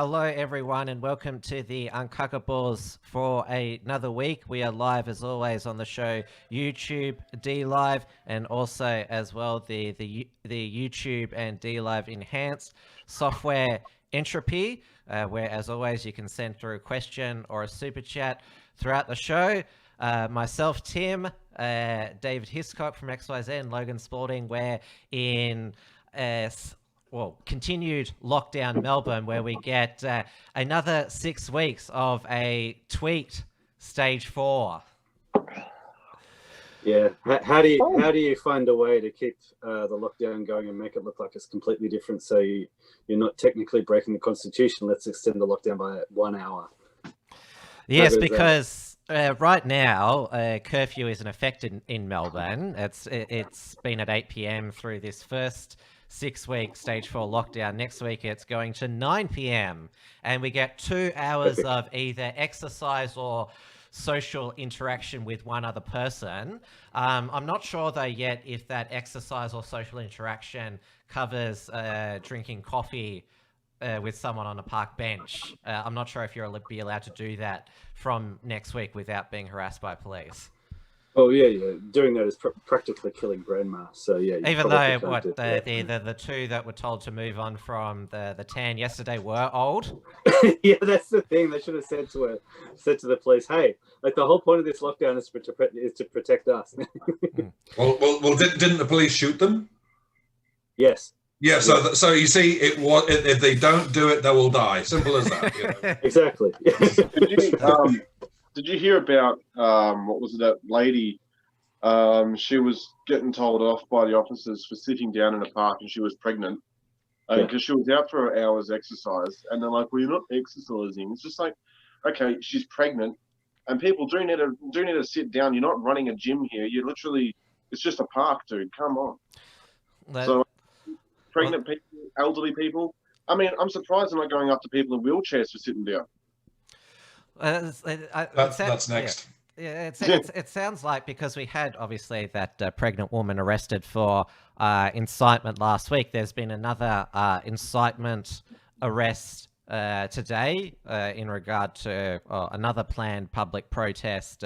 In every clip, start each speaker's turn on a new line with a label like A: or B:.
A: Hello, everyone, and welcome to the Uncuckables for another week. We are live, as always, on the show YouTube, D-Live, and also, as well, the YouTube and D-Live enhanced software Entropy, where, as always, you can send through a question or a super chat throughout the show. Myself, Tim, David Hiscox from XYZ and Logan Spalding, we're in... continued lockdown Melbourne, where we get another 6 weeks of a tweaked stage 4.
B: Yeah, how do you find a way to keep the lockdown going and make it look like it's completely different, so you're not technically breaking the constitution? Let's extend the lockdown by 1 hour.
A: Yes, because right now curfew is in effect in Melbourne. It's been at 8 p.m. through this first 6-week stage 4 lockdown. Next week it's going to 9 p.m. and we get 2 hours of either exercise or social interaction with one other person. I'm not sure though yet if that exercise or social interaction covers drinking coffee with someone on a park bench. I'm not sure if you'll be allowed to do that from next week without being harassed by police.
B: Oh yeah. Doing that is practically killing grandma. So yeah.
A: Even though the two that were told to move on from the tan yesterday were old.
B: Yeah, that's the thing. They should have said to the police, "Hey, like the whole point of this lockdown is to protect us."
C: well, didn't the police shoot them?
B: Yes.
C: Yeah. So you see, if they don't do it, they will die. Simple as that. You know?
B: Exactly.
D: Did you hear about what was it, that lady? She was getting told off by the officers for sitting down in a park, and she was pregnant because she was out for an hour's exercise, and they're like, "Well, you're not exercising." It's just like, okay, she's pregnant, and people do need to sit down. You're not running a gym here. You're literally, it's just a park, dude. Come on. So, pregnant people, elderly people. I mean, I'm surprised they're not going after people in wheelchairs for sitting down.
C: That's next.
A: Yeah, it sounds like, because we had obviously that pregnant woman arrested for incitement last week. There's been another incitement arrest today in regard to another planned public protest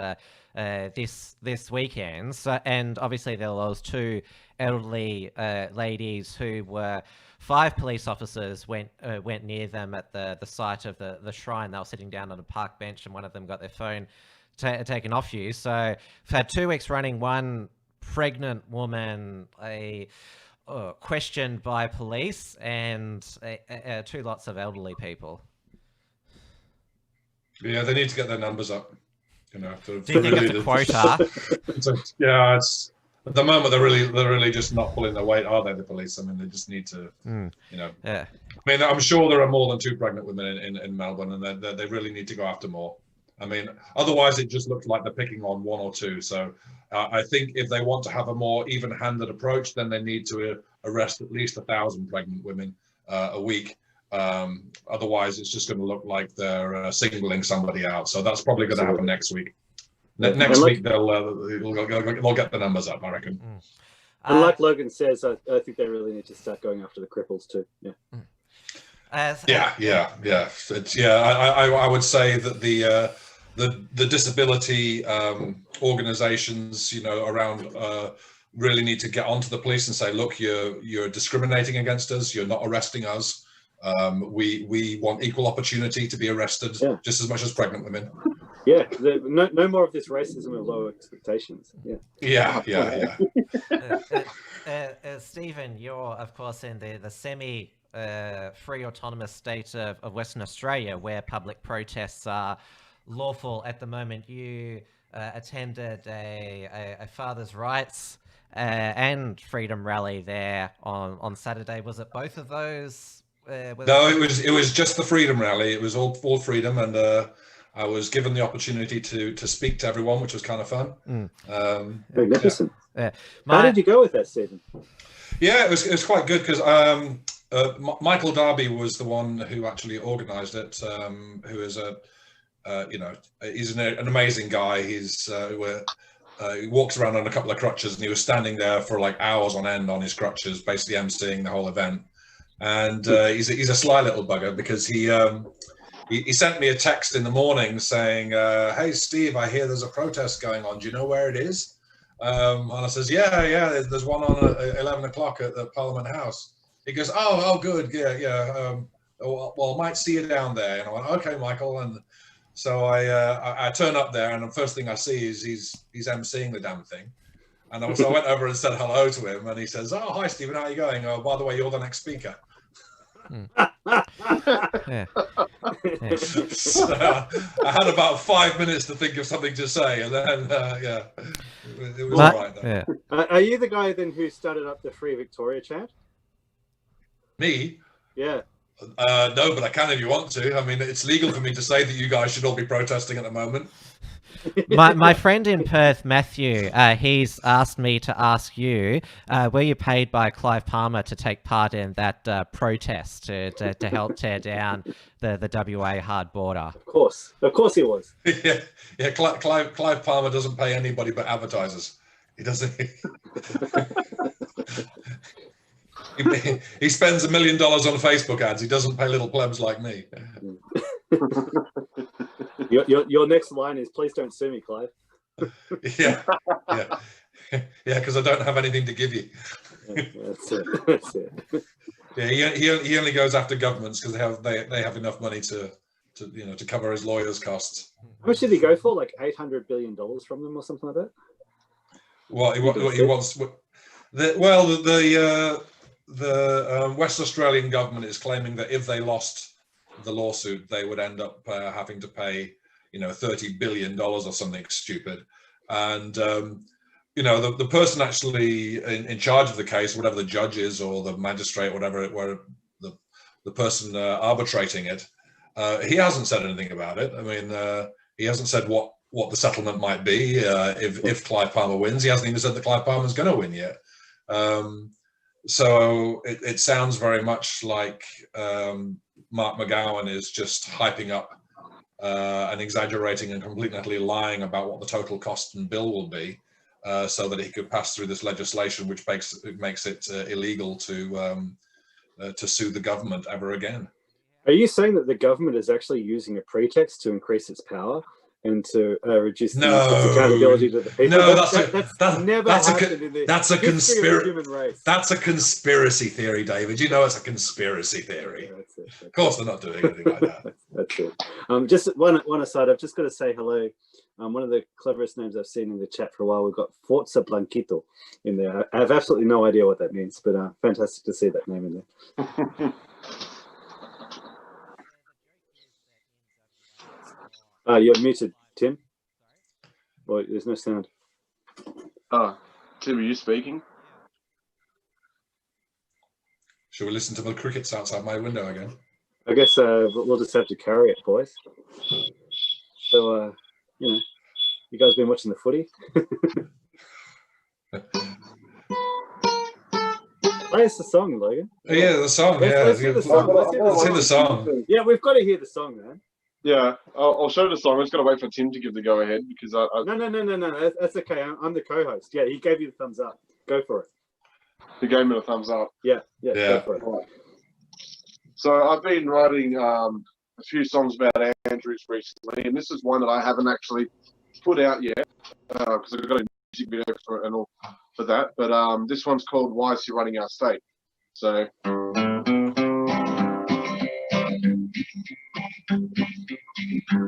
A: this weekend. So, and obviously there was 2 elderly ladies who were. 5 police officers went near them at the site of the shrine. They were sitting down on a park bench, and one of them got their phone taken off you. So we've had 2 weeks running, one pregnant woman questioned by police, and 2 lots of elderly people.
C: Yeah, they need to get their numbers up. You know,
A: do you think it's a quota?
C: Yeah, it's. At the moment, they're really just not pulling their weight, are they, the police? I mean, they just need to, you know. Yeah. I mean, I'm sure there are more than 2 pregnant women in Melbourne, and they really need to go after more. I mean, otherwise it just looks like they're picking on 1 or 2. So I think if they want to have a more even-handed approach, then they need to arrest at least 1,000 pregnant women a week. Otherwise, it's just going to look like they're singling somebody out. So that's probably going to happen next week. Next week they'll get the numbers up, I reckon.
B: And like Logan says, I think they really need to start going after the cripples too. Yeah.
C: I would say that the disability organisations, you know, around really need to get onto the police and say, look, you're discriminating against us. You're not arresting us. We want equal opportunity to be arrested just as much as pregnant women.
B: Yeah, no more of this racism and low expectations. Yeah.
A: Stephen, you're of course in the semi-free autonomous state of Western Australia, where public protests are lawful at the moment. You attended a father's rights and freedom rally there on Saturday. Was it both of those?
C: No, it was just the freedom rally. It was all freedom, and I was given the opportunity to speak to everyone, which was kind of fun.
B: Magnificent. How did you go with that, Stephen?
C: Yeah, it was quite good, because Michael Darby was the one who actually organised it. Who is he's an amazing guy. He's he walks around on a couple of crutches, and he was standing there for like hours on end on his crutches, basically emceeing the whole event. and he's a sly little bugger because he sent me a text in the morning saying, "Hey Steve, I hear there's a protest going on. Do you know where it is?" And I says, "Yeah, there's one on at 11 o'clock at the Parliament House." He goes, "Oh, good, yeah. Well, I might see you down there." And I went, "Okay, Michael." And so I turn up there, and the first thing I see is he's emceeing the damn thing. And so I went over and said hello to him, and he says, "Oh, hi, Stephen, how are you going? Oh, by the way, you're the next speaker."
A: Yeah.
C: So I had about 5 minutes to think of something to say, and then it was all right.
A: Yeah.
B: Are you the guy then who started up the Free Victoria chant?
C: Me?
B: Yeah.
C: No, but I can if you want to. I mean, it's legal for me to say that you guys should all be protesting at the moment.
A: My friend in Perth, Matthew, he's asked me to ask you, were you paid by Clive Palmer to take part in that protest to help tear down the WA hard border?
B: Of course he was.
C: yeah. Clive Palmer doesn't pay anybody but advertisers. He doesn't. He spends $1 million on Facebook ads. He doesn't pay little plebs like me.
B: Your next line is, "Please don't sue me, Clive."
C: Yeah, because I don't have anything to give you.
B: That's it.
C: Yeah, he only goes after governments because they have enough money to cover his lawyers' costs.
B: How much did he go for? Like $800 billion from them or something like that?
C: Well, he wants. The West Australian government is claiming that if they lost the lawsuit, they would end up having to pay, $30 billion or something stupid. And, the person actually in charge of the case, whatever the judge is or the magistrate, whatever, where the person arbitrating it, he hasn't said anything about it. I mean, he hasn't said what the settlement might be if Clive Palmer wins. He hasn't even said that Clive Palmer's going to win yet. So it sounds very much like Mark McGowan is just hyping up and exaggerating and completely lying about what the total cost and bill will be, so that he could pass through this legislation, which makes it illegal to sue the government ever again.
B: Are you saying that the government is actually using a pretext to increase its power and to reduce its accountability to the people?
C: No, that's a conspiracy theory, David. You know it's a conspiracy theory. Yeah, that's it. Of course they're not doing anything like that.
B: That's it. Just one aside, I've just got to say hello. One of the cleverest names I've seen in the chat for a while, we've got Forza Blanquito in there. I have absolutely no idea what that means, but fantastic to see that name in there. You're muted, Tim. Well, there's no sound.
D: Tim, are you speaking?
C: Shall we listen to the crickets outside my window again?
B: I guess we'll just have to carry it, boys. So, you guys been watching the footy? Play us the song, Logan.
C: Yeah, the song. Let's hear the song. Let's hear the song.
B: Yeah, we've got to hear the song, man.
D: Yeah, I'll show the song. I'm just going to wait for Tim to give the go-ahead because No.
B: That's okay. I'm the co-host. Yeah, he gave you the thumbs up. Go for it.
D: He gave me the thumbs up.
B: Yeah. Go for it.
D: Right. So I've been writing a few songs about Andrews recently, and this is one that I haven't actually put out yet because I've got a music video for it and all for that. But this one's called "Why Is He Running Our State?" So.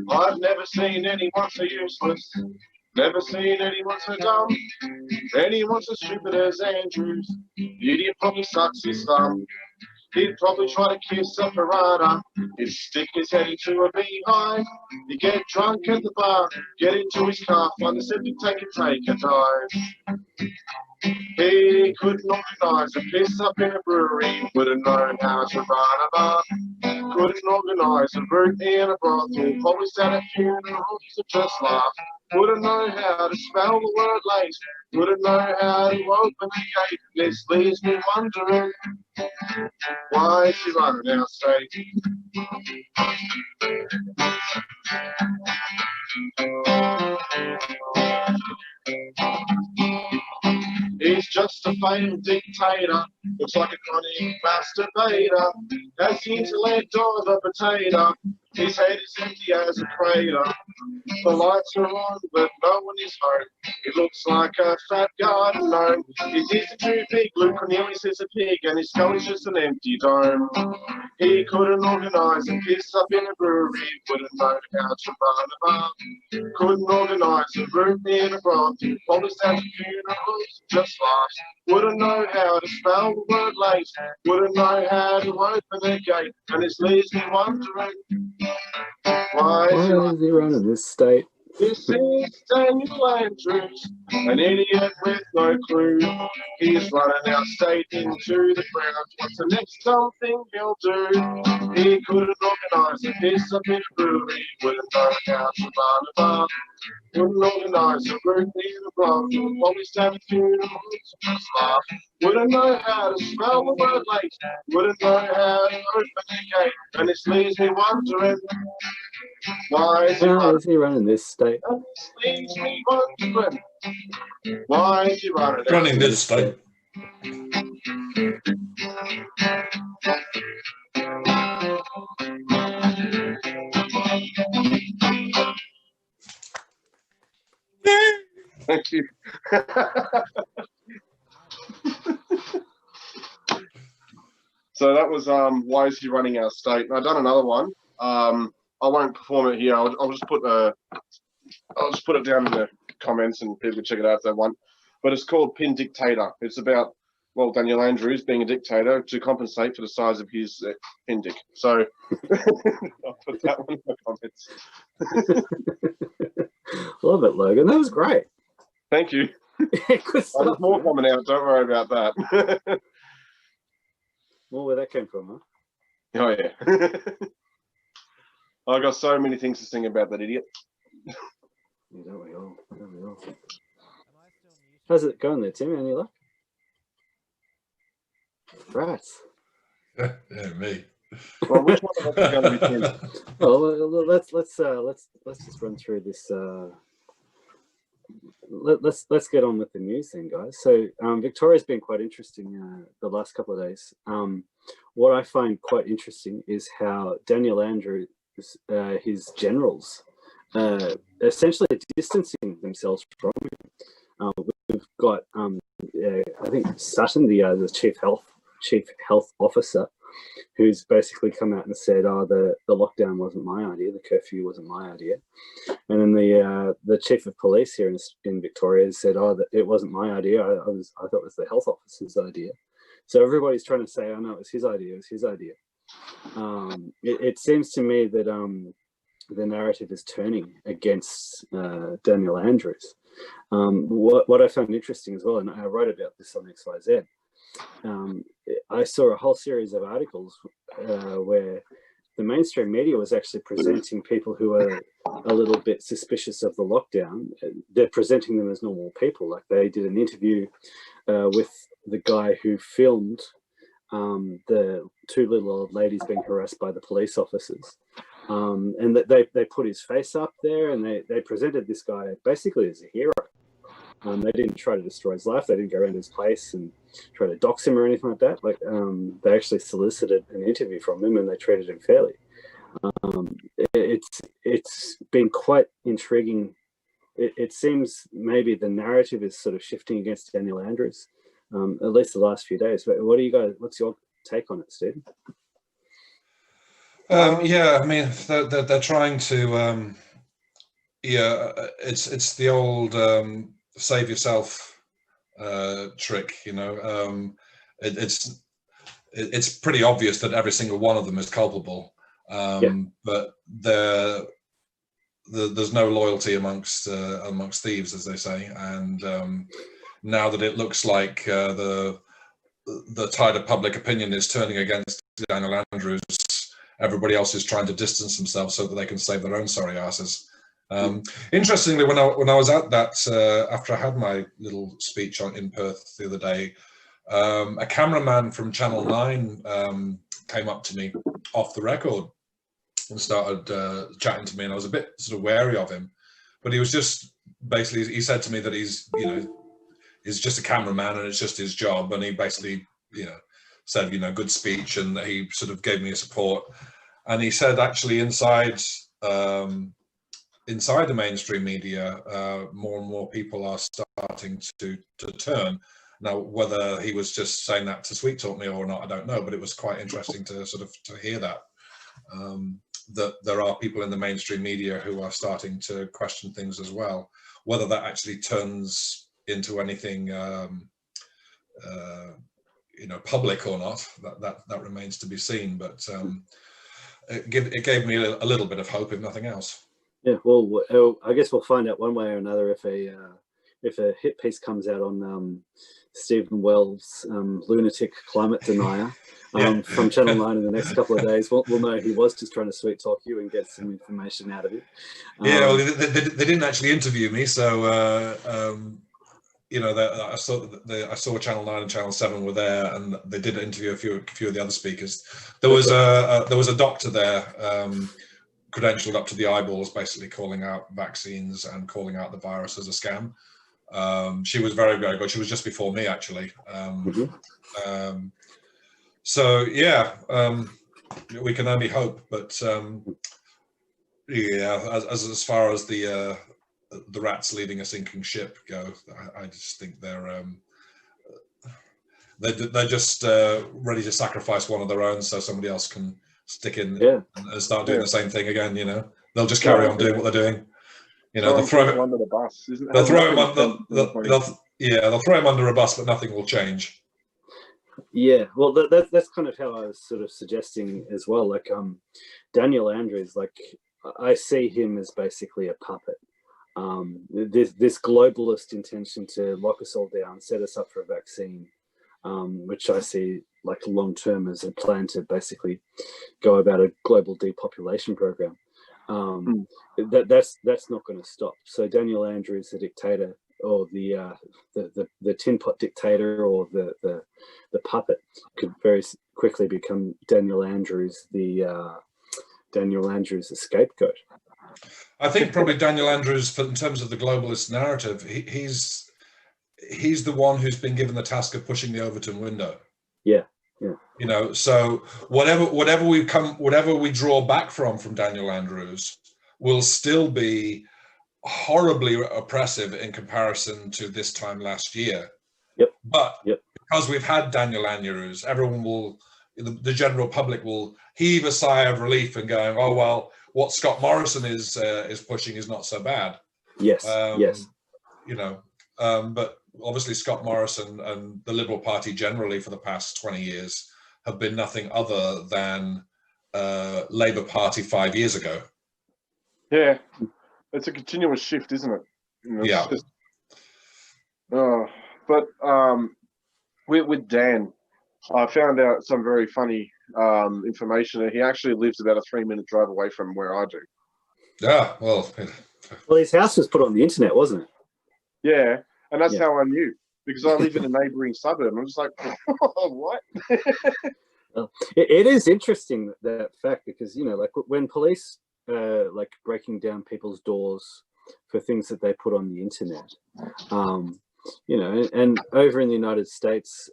D: I've never seen anyone so useless, never seen anyone so dumb, anyone so stupid as Andrews. The idiot probably sucks his thumb. He'd probably try to kiss a piranha, he'd stick his head into a beehive, he'd get drunk at the bar, get into his car, find the septic tank and take a dive. He couldn't organise a piss up in a brewery, wouldn't know how to run a bar. Couldn't organise a root in a brothel, probably sat at funerals to just laugh. Wouldn't know how to spell the word late, wouldn't know how to open the gate. This leaves me wondering, why is he running our state? He He's just a failed dictator, looks like a chronic masturbator. Has the intellect of a potato, his head is empty as a crater. The lights are on, but no one is home. He looks like a fat garden gnome. His ears are too big, Luke Cornelius is a pig, and his skull is just an empty dome. He couldn't organise and piss up in a brewery, wouldn't know how to run a bar. Couldn't organise a room near the broth, probably stand at funerals, just laughs. Wouldn't know how to spell the word late, wouldn't know how to open the gate, and this leaves me wondering, why
B: is he running this state?
D: This is Daniel Andrews, an idiot with no clue. He's running our state into the ground. What's the next dumb thing he'll do? He couldn't organise a piss up in a brewery, wouldn't know how to run a bar. Wouldn't organise a room near the block, probably stand at funerals and just laugh. Wouldn't know how to spell the word late, wouldn't know how to open the gate, and this leaves me wondering, why is
B: he running this state?
D: And this leaves me wondering, why is he
C: Running this state.
D: Thank you. So that was why is he running our state? And I've done another one. I won't perform it here. I'll just put it down in the comments and people can check it out if they want. But it's called Pin Dictator. It's about, well, Daniel Andrews being a dictator to compensate for the size of his pin dick. So I'll put that one in the comments.
B: Love it, Logan. That was great.
D: Thank you.
B: Good stuff,
D: There's more
B: man.
D: coming out. Don't worry about that.
B: Well, where that came from, huh?
D: Oh yeah. I got so many things to sing about that idiot.
B: Yeah, don't we all? Don't we all? How's it going there, Tim? Any luck? Right.
C: Yeah, me.
D: Well, which one of us is going to be Tim?
B: Well, let's just run through this. Let's get on with the news then, guys. So Victoria's been quite interesting the last couple of days. What I find quite interesting is how Daniel Andrews, his generals, essentially distancing themselves from him. We've got, I think Sutton, the chief health officer, who's basically come out and said, "Oh, the lockdown wasn't my idea, the curfew wasn't my idea," and then the chief of police here in Victoria said, "Oh, that it wasn't my idea. I thought it was the health officer's idea." So everybody's trying to say, "Oh no, it was his idea. It was his idea." It seems to me that the narrative is turning against Daniel Andrews. What I found interesting as well, and I wrote about this on XYZ. I saw a whole series of articles where the mainstream media was actually presenting people who are a little bit suspicious of the lockdown. They're presenting them as normal people. Like they did an interview with the guy who filmed the two little old ladies being harassed by the police officers. And that they put his face up there and they presented this guy basically as a hero. They didn't try to destroy his life. They didn't go around his place and try to dox him or anything like that. Like they actually solicited an interview from him and they treated him fairly. It's been quite intriguing. It seems maybe the narrative is sort of shifting against Daniel Andrews, at least the last few days. But what do you guys? What's your take on it, Steve?
C: Yeah, I mean they're trying to. It's the old save yourself trick, you know. It's pretty obvious that every single one of them is culpable, but there's no loyalty amongst thieves, as they say. And now that it looks like the tide of public opinion is turning against Daniel Andrews, everybody else is trying to distance themselves so that they can save their own sorry asses. Interestingly, when I was at that, after I had my little speech in Perth the other day, a cameraman from Channel 9 came up to me off the record and started chatting to me, and I was a bit sort of wary of him, but he was just basically, he said to me that he's he's just a cameraman and it's just his job. And he basically, said, good speech, and he sort of gave me a support. And he said, actually, inside the mainstream media, more and more people are starting to turn. Now, whether he was just saying that to sweet talk me or not, I don't know, but it was quite interesting to hear that. That there are people in the mainstream media who are starting to question things as well. Whether that actually turns into anything, public or not, that remains to be seen. But it gave me a little bit of hope, if nothing else.
B: Yeah, well, I guess we'll find out one way or another if a hit piece comes out on Stephen Wells' lunatic climate denier from Channel 9 in the next couple of days. We'll know he was just trying to sweet talk you and get some information out of you.
C: Well, they didn't actually interview me, so I saw Channel 9 and Channel 7 were there, and they did interview a few of the other speakers. There was a doctor there, credentialed up to the eyeballs, basically calling out vaccines and calling out the virus as a scam. She was very, very good. She was just before me, actually. So yeah, we can only hope. But as far as the rats leading a sinking ship go, I just think they're just ready to sacrifice one of their own so somebody else can stick in and start doing the same thing again. They'll just carry on doing what they're doing. They'll throw him under the bus. They'll throw him under a bus, but nothing will change.
B: Yeah, well, that's kind of how I was sort of suggesting as well. Like Daniel Andrews, like I see him as basically a puppet. This globalist intention to lock us all down, set us up for a vaccine, which I see like long term as a plan to basically go about a global depopulation program. That's not going to stop. So Daniel Andrews, the dictator, or the tin pot dictator, or the puppet, could very quickly become Daniel Andrews, the scapegoat.
C: I think probably Daniel Andrews, in terms of the globalist narrative, he's the one who's been given the task of pushing the Overton window.
B: Yeah.
C: So whatever we draw back from Daniel Andrews will still be horribly oppressive in comparison to this time last year. But because we've had Daniel Andrews, everyone will, the general public will heave a sigh of relief and going, oh well, what Scott Morrison is pushing is not so bad.
B: Yes.
C: But obviously Scott Morrison and the Liberal Party generally for the past 20 years have been nothing other than Labour Party 5 years ago.
D: Yeah, it's a continuous shift, isn't it? But with Dan, I found out some very funny information. He actually lives about a 3-minute drive away from where I do.
C: Yeah, well,
B: his house was put on the internet, wasn't it?
D: Yeah, and that's how I knew, because I live in a neighbouring suburb. I'm just like, what?
B: It is interesting, that fact, because like when police like breaking down people's doors for things that they put on the internet, and over in the United States,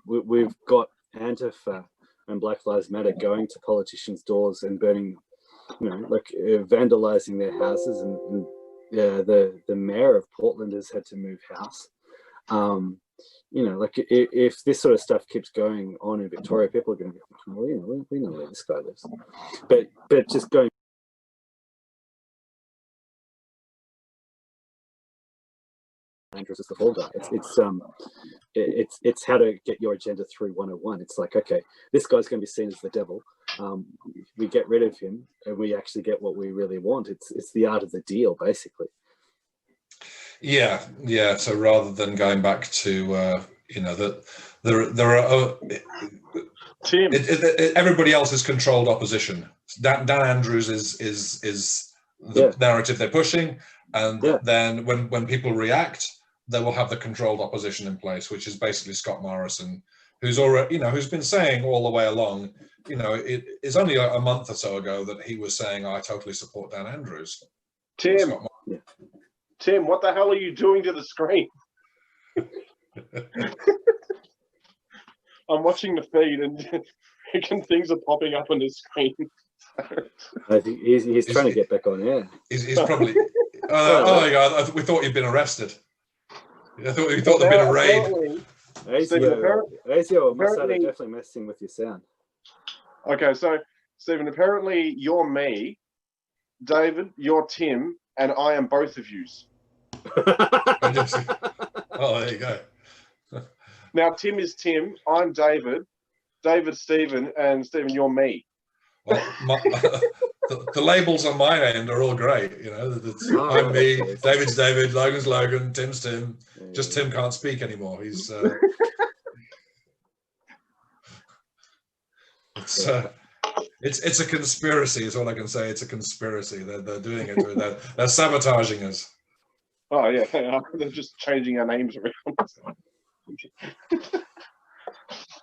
B: we've got Antifa and Black Lives Matter going to politicians' doors and burning, vandalizing their houses, and the mayor of Portland has had to move house. Like if this sort of stuff keeps going on in Victoria, people are going to be, well, we know where this guy lives. But just going Andrews is the whole guy. It's how to get your agenda through 101. It's like, okay, this guy's going to be seen as the devil. We get rid of him, and we actually get what we really want. It's the art of the deal, basically.
C: Yeah. So rather than going back to there are
D: Tim.
C: Everybody else is controlled opposition. Dan Andrews is the narrative they're pushing, and then when people react, they will have the controlled opposition in place, which is basically Scott Morrison, who's already, who's been saying all the way along, it is only a month or so ago that he was saying, I totally support Dan Andrews.
D: Tim, what the hell are you doing to the screen? I'm watching the feed and freaking things are popping up on the screen.
B: I think he's trying to get back on air.
C: He's probably. Oh my God! We thought you'd been arrested. I thought we thought there'd been a raid.
B: Azio must have definitely messing with your sound.
D: Okay, so Stephen, apparently you're me, David, you're Tim, and I am both of yous.
C: Oh, there you go.
D: Now Tim is Tim, I'm David, David's Stephen, and Stephen, you're me.
C: Well, the labels on my end are all great. You know, I'm me, David's David, Logan's Logan, Tim's Tim. Just Tim can't speak anymore. He's it's a conspiracy. Is all I can say. It's a conspiracy. They're doing it. They're sabotaging us.
D: Oh yeah, they're just changing our names around.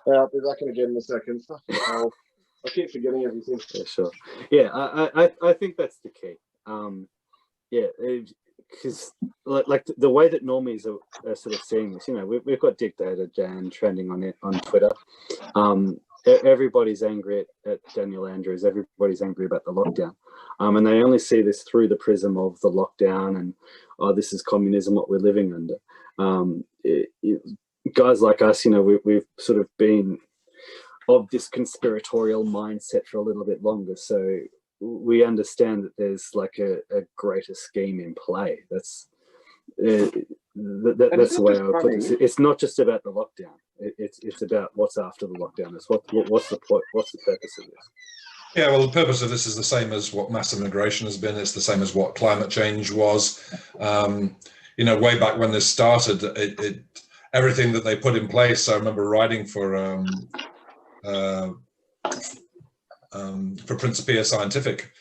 D: I'll be back in again in a second. Fucking hell. I keep forgetting everything.
B: Yeah, sure. Yeah, I think that's the key. Yeah, because like the way that normies are sort of seeing this, you know, we've got Dictator Dan trending on it on Twitter. Everybody's angry at Daniel Andrews. Everybody's angry about the lockdown, and they only see this through the prism of the lockdown and this is communism, what we're living under. Guys like us, you know, we've sort of been of this conspiratorial mindset for a little bit longer, so we understand that there's like a greater scheme in play. That's the way I would put it. It's not just about the lockdown. It's about what's after the lockdown. It's what's the point? What's the purpose of this?
C: Yeah, well, the purpose of this is the same as what massive migration has been. It's the same as what climate change was. You know, way back when this started, everything that they put in place. I remember writing for Principia Scientific,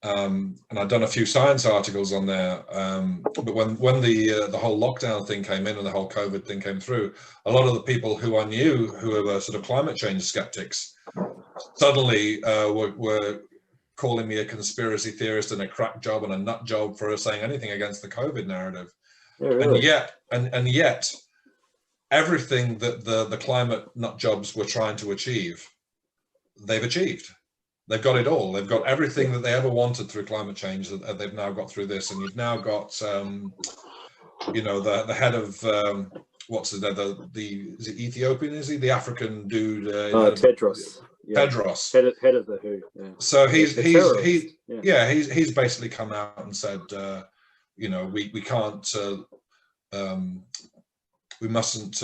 C: and I'd done a few science articles on there. But when the whole lockdown thing came in and the whole COVID thing came through, a lot of the people who I knew who were sort of climate change skeptics suddenly were calling me a conspiracy theorist and a crack job and a nut job for saying anything against the COVID narrative. Yeah, really? And yet everything that the climate nut jobs were trying to achieve, they've achieved. They've got it all. They've got everything that they ever wanted through climate change. That they've now got through this, and you've now got, you know, the head of what's his name? Is it Ethiopian? Is he the African dude?
B: Tedros. Yeah.
C: Tedros,
B: head of the WHO. Yeah.
C: So he's basically come out and said, you know, we can't, we mustn't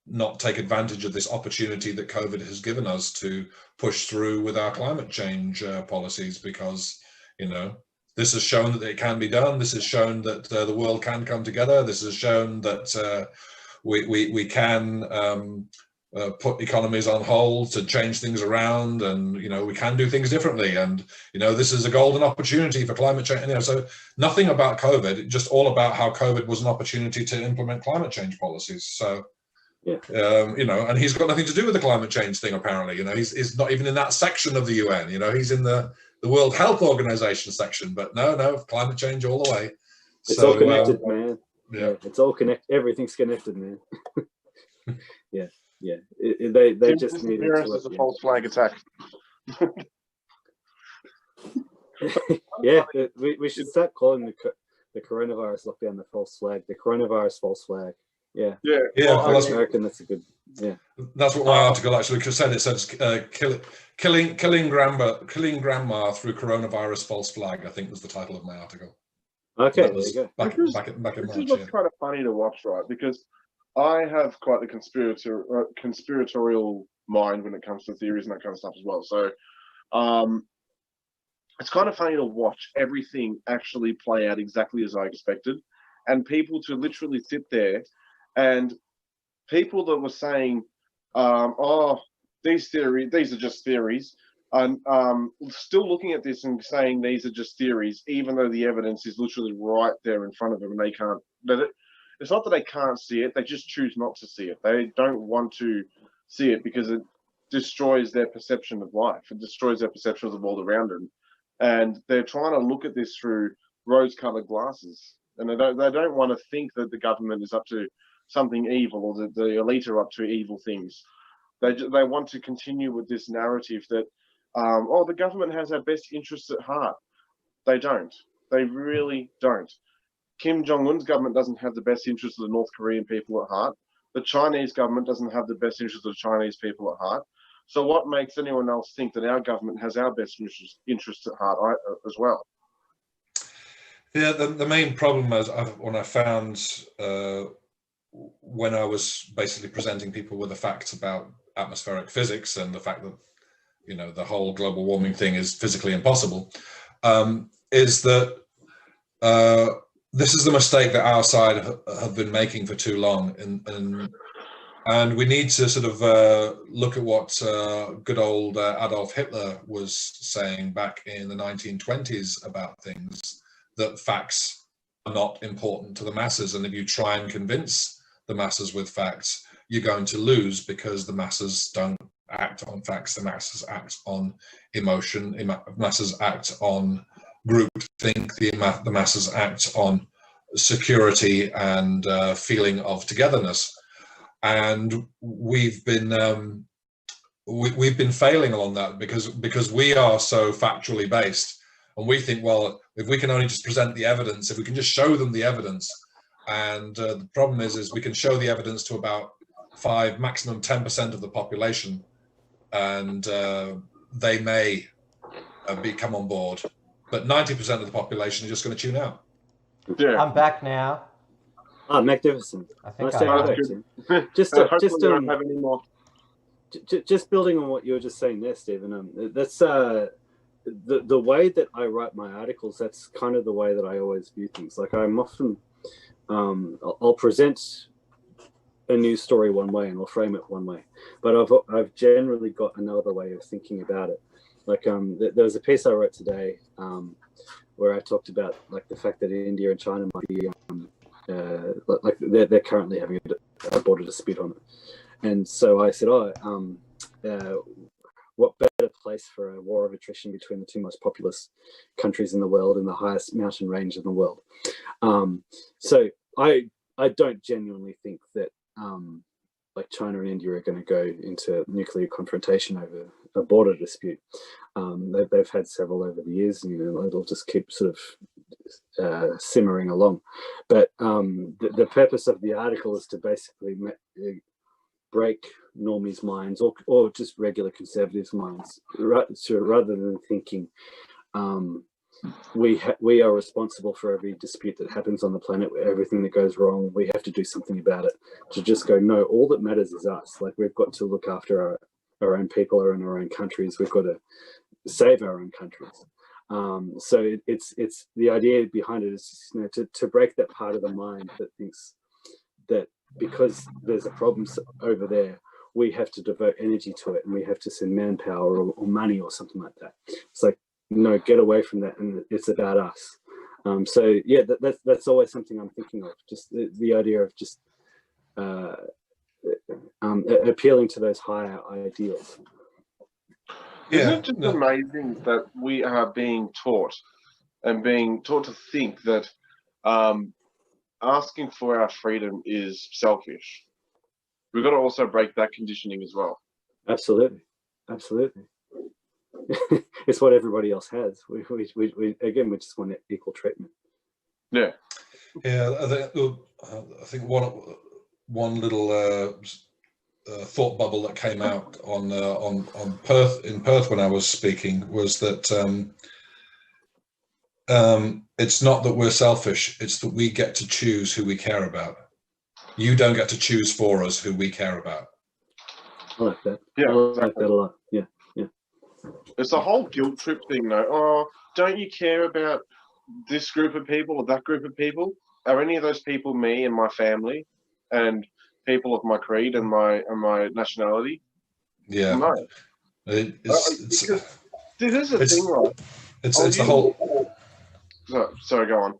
C: not take advantage of this opportunity that COVID has given us to push through with our climate change policies, because, you know, this has shown that it can be done. This has shown that the world can come together. This has shown that we can put economies on hold to change things around, and, you know, we can do things differently. And, you know, this is a golden opportunity for climate change. You know, so nothing about COVID, just all about how COVID was an opportunity to implement climate change policies. So, yeah. You know, and he's got nothing to do with the climate change thing, apparently. You know, he's not even in that section of the UN. You know, he's in the World Health Organization section, but no, climate change all the way.
B: It's all connected, man. Yeah, it's all connected. Everything's connected, man. Yeah. They just need it.
D: It's a false flag attack.
B: Yeah, we should start calling the coronavirus lockdown the false flag. The coronavirus false flag. Yeah.
C: Well,
B: I reckon that's a good. Yeah.
C: That's what my article actually said. It says killing grandma through coronavirus false flag, I think was the title of my article.
B: Okay, there you go.
C: Back in March.
D: This is what's kind of funny to watch, right? Because I have quite the conspiratorial mind when it comes to theories and that kind of stuff as well. So it's kind of funny to watch everything actually play out exactly as I expected, and people to literally sit there, and people that were saying, oh, these are just theories, and still looking at this and saying these are just theories, even though the evidence is literally right there in front of them, and they can't. It's not that they can't see it; they just choose not to see it. They don't want to see it because it destroys their perception of life. It destroys their perception of the world around them, and they're trying to look at this through rose-colored glasses. And they don't want to think that the government is up to something evil, or the elite are up to evil things. They want to continue with this narrative that, oh, the government has our best interests at heart. They don't. They really don't. Kim Jong-un's government doesn't have the best interests of the North Korean people at heart. The Chinese government doesn't have the best interests of the Chinese people at heart. So what makes anyone else think that our government has our best interests at heart as well?
C: Yeah, the main problem when I found when I was basically presenting people with the facts about atmospheric physics and the fact that, you know, the whole global warming thing is physically impossible, is that this is the mistake that our side have been making for too long, and we need to sort of look at what good old Adolf Hitler was saying back in the 1920s about things, that facts are not important to the masses, and if you try and convince the masses with facts, you're going to lose, because the masses don't act on facts. The masses act on emotion. The masses act on groupthink. The masses act on security and feeling of togetherness. And we've been failing along that because we are so factually based, and we think, well, if we can only just present the evidence, if we can just show them the evidence, and the problem is we can show the evidence to about 5, maximum 10% of the population, and they may come on board, but 90% of the population are just going to tune out.
E: Yeah. I'm back now.
B: Oh, magnificent!
E: I think
B: just
D: don't have any more.
B: Just building on what you were just saying there, Stephen. That's the way that I write my articles. That's kind of the way that I always view things. Like, I'm often, I'll present a news story one way and I'll frame it one way, but I've generally got another way of thinking about it. Like, there was a piece I wrote today where I talked about, like, the fact that India and China might be like they're currently having a border dispute on it, and so I said, what better place for a war of attrition between the two most populous countries in the world and the highest mountain range in the world? So I don't genuinely think that like China and India are going to go into nuclear confrontation over a border dispute. They've had several over the years, and, you know, it'll just keep sort of simmering along. But the purpose of the article is to basically break normies' minds, or just regular conservatives' minds, rather than thinking we are responsible for every dispute that happens on the planet, everything that goes wrong, we have to do something about it. To just go, no, all that matters is us. Like, we've got to look after our own people, or in our own countries. We've got to save our own countries. So it's the idea behind it is, you know, to break that part of the mind that thinks that because there's a problem over there, we have to devote energy to it, and we have to send manpower or money or something like that. It's like, no, get away from that, and it's about us. So yeah, that's always something I'm thinking of. Just the idea of just appealing to those higher ideals.
D: Yeah. Isn't it just amazing that we are being taught to think that asking for our freedom is selfish? We've got to also break that conditioning as well.
B: Absolutely. It's what everybody else has. We just want equal treatment.
D: Yeah.
C: Yeah, I think one little thought bubble that came out on Perth, in Perth, when I was speaking, was that it's not that we're selfish, it's that we get to choose who we care about. You don't get to choose for us who we care about.
B: I like that.
D: Yeah,
B: I like that a lot. Yeah.
D: It's a whole guilt trip thing, though. Oh, don't you care about this group of people or that group of people? Are any of those people me and my family and people of my creed and my nationality?
C: Yeah.
D: No.
C: This
D: is the thing, right?
C: It's the whole.
D: Sorry, go on.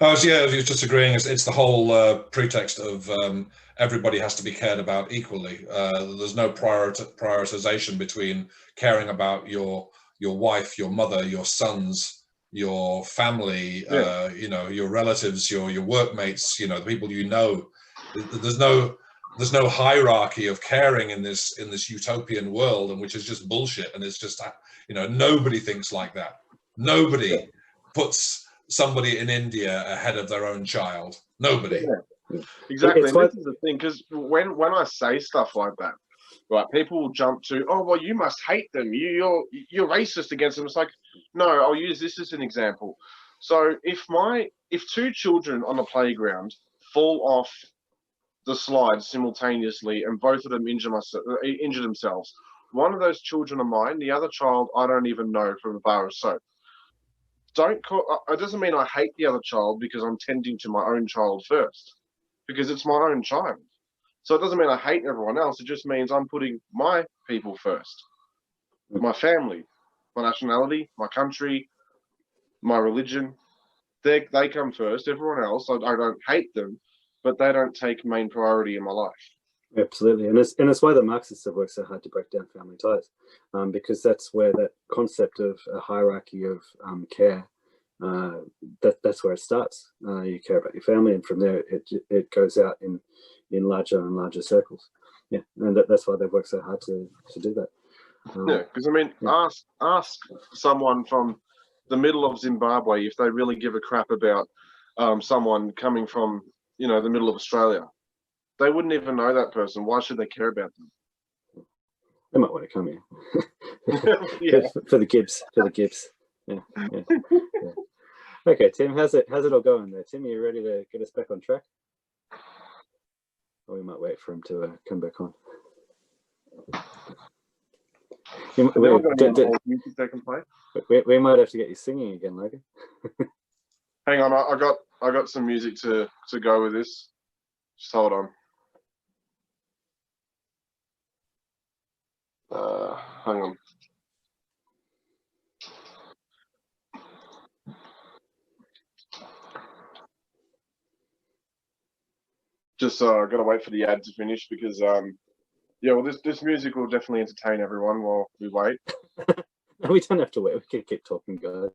C: I was just agreeing. It's the whole pretext of everybody has to be cared about equally. There's no prioritization between caring about your wife, your mother, your sons, your family, you know, your relatives, your workmates, you know, the people you know. There's no hierarchy of caring in this utopian world, and which is just bullshit. And it's just, nobody thinks like that. Nobody puts somebody in India ahead of their own child. Nobody.
D: Yeah. Exactly. And this is the thing, because when I say stuff like that, right, people will jump to, oh, well, you must hate them. You're racist against them. It's like, no, I'll use this as an example. So if two children on a playground fall off the slide simultaneously and both of them injure themselves, one of those children are mine, the other child I don't even know from a bar of soap. It doesn't mean I hate the other child because I'm tending to my own child first, because it's my own child. So it doesn't mean I hate everyone else. It just means I'm putting my people first, my family, my nationality, my country, my religion. They come first. Everyone else, I don't hate them, but they don't take main priority in my life.
B: Absolutely, and it's why the Marxists have worked so hard to break down family ties, because that's where that concept of a hierarchy of care, that's where it starts. You care about your family, and from there it goes out in larger and larger circles. Yeah, and that's why they've worked so hard to do that.
D: Yeah, because I mean, ask someone from the middle of Zimbabwe if they really give a crap about someone coming from the middle of Australia. They wouldn't even know that person. Why should they care about them?
B: They might want to come here.
D: Yeah.
B: for the Gibbs. Yeah. Okay, Tim, how's it all going there? Tim, are you ready to get us back on track? Or we might wait for him to come back on. We might have to get you singing again, Logan.
D: Hang on, I got some music to go with this. Just hold on. Hang on. Just gotta wait for the ad to finish because this music will definitely entertain everyone while we wait.
B: We don't have to wait. We can keep talking, guys.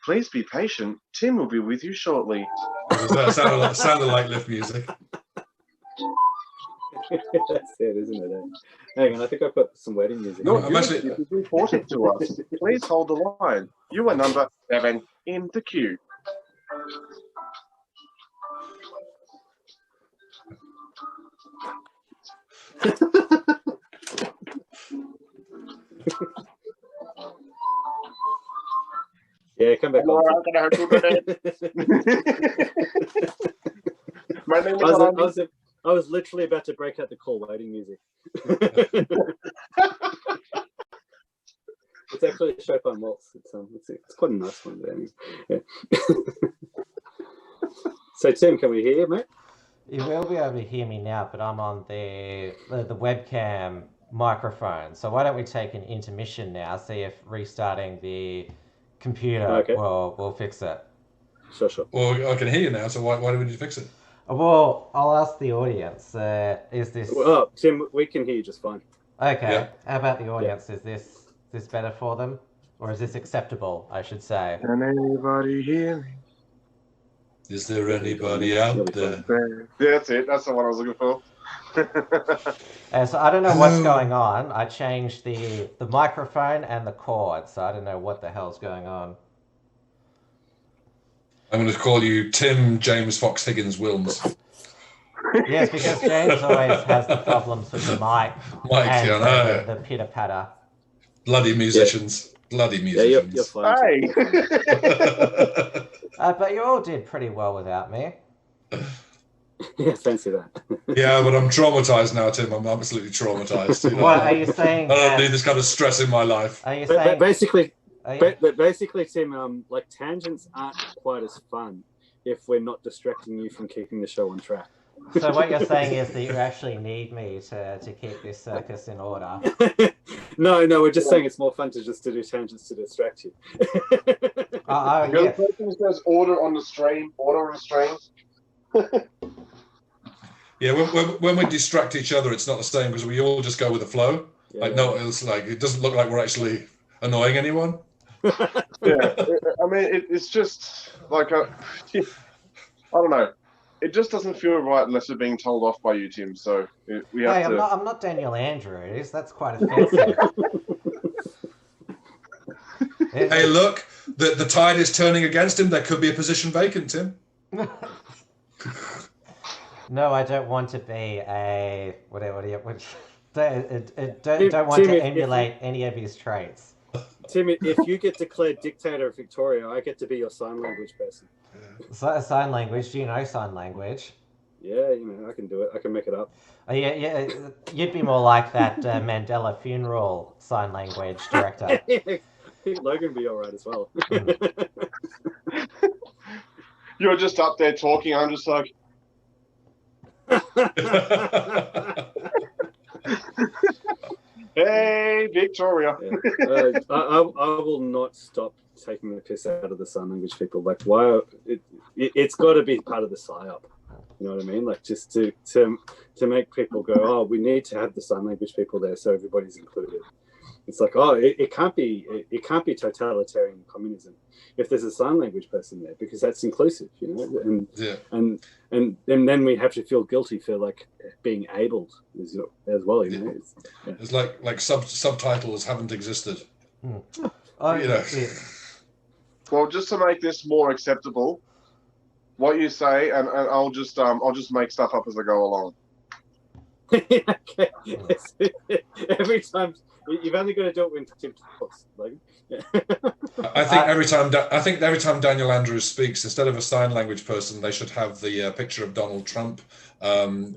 D: Please be patient. Tim will be with you shortly.
C: That sounded like lift music.
B: That's it, isn't it? Hang on, I think I've got some wedding music.
D: No, this is important to us. Please hold the line. You are number 7 in the queue.
B: Yeah, come back on.
D: My name is
B: I was literally about to break out the call waiting music. It's actually a Chopin waltz. It's quite a nice one there. Yeah. So Tim, can we hear you, mate?
A: You will be able to hear me now, but I'm on the webcam microphone. So why don't we take an intermission now, see if restarting the computer will fix it.
B: Sure.
C: Well, I can hear you now, so why do we need to fix it?
A: Well, I'll ask the audience. Is this...
B: Well, Tim, we can hear you just fine.
A: Okay. Yeah. How about the audience? Yeah. Is this better for them? Or is this acceptable, I should say?
D: Can anybody hear me?
C: Is there anybody out there?
D: Yeah, that's it. That's the one I was looking for.
A: So I don't know what's going on. I changed the microphone and the cord, so I don't know what the hell's going on.
C: I'm going to call you Tim James Fox Higgins Wilms.
A: Yes, because James always has the problems with the mic and the pitter-patter.
C: Bloody musicians. Yeah. Bloody musicians.
B: Yeah, you're fine.
D: Hey!
A: But you all did pretty well without me.
B: Yeah, fancy that.
C: Yeah, but I'm traumatized now, Tim. I'm absolutely traumatized. You know?
A: What are you saying?
C: I don't need this kind of stress in my life.
A: Are you saying...
B: But basically, Tim, like tangents aren't quite as fun if we're not distracting you from keeping the show on track.
A: So what you're saying is that you actually need me to keep this circus in order.
B: No, we're just saying it's more fun to do tangents to distract you.
D: Yeah. There's order on the stream.
C: Yeah, when we distract each other, it's not the same because we all just go with the flow. Yeah. Like no, it's like it doesn't look like we're actually annoying anyone.
D: Yeah, I mean, it's just like I don't know. It just doesn't feel right unless we're being told off by you, Tim. So we have
A: Hey,
D: to.
A: I'm not Daniel Andrews. That's quite offensive.
C: Hey, look, the tide is turning against him. There could be a position vacant, Tim.
A: No, I don't want to be a whatever. Don't want
B: Tim,
A: to emulate any of his traits.
B: Tim, if you get declared dictator of Victoria, I get to be your sign language person.
A: So, sign language. Do you know sign language?
B: Yeah, I can do it. I can make it up.
A: Yeah. You'd be more like that Mandela funeral sign language director.
B: I think Logan would be all right as well.
D: You're just up there talking. I'm just like. Hey, Victoria.
B: Yeah. I will not stop taking the piss out of the sign language people. Like, why? It's got to be part of the psyop. You know what I mean? Like, just to make people go, oh, we need to have the sign language people there so everybody's included. It's like, oh, it can't be totalitarian communism if there's a sign language person there, because that's inclusive, and then we have to feel guilty for like being abled as well,
C: It's like subtitles haven't existed.
A: Yeah.
D: Well, just to make this more acceptable, what you say, and I'll just make stuff up as I go along.
B: Okay. Every time. You've only got to do it when Tim talks. Like, yeah.
C: I think every time Daniel Andrews speaks, instead of a sign language person, they should have the picture of Donald Trump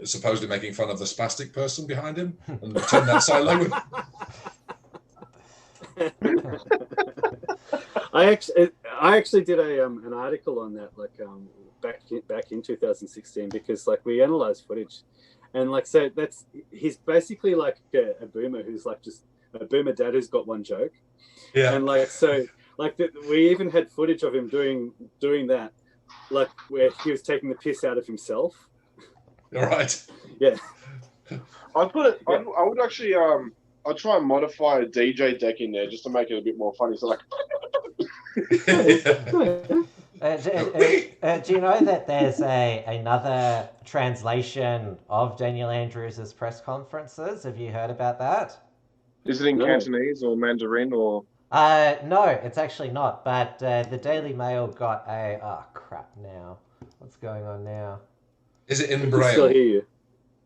C: supposedly making fun of the spastic person behind him and turn that sign language.
B: I actually did an article on that back in 2016, because like we analyzed footage, and like so he's basically like a boomer who's like just a boomer dad who's got one joke.
C: Yeah.
B: And like so like we even had footage of him doing that, like where he was taking the piss out of himself.
C: All right.
B: Yeah.
D: I would actually I'd try and modify a DJ deck in there just to make it a bit more funny. So like.
A: Do you know that there's another translation of Daniel Andrews' press conferences? Have you heard about that?
D: Is it in Cantonese or Mandarin or?
A: No, it's actually not. But the Daily Mail got now. What's going on now?
C: Is it in
B: I can
C: Braille?
B: still hear you.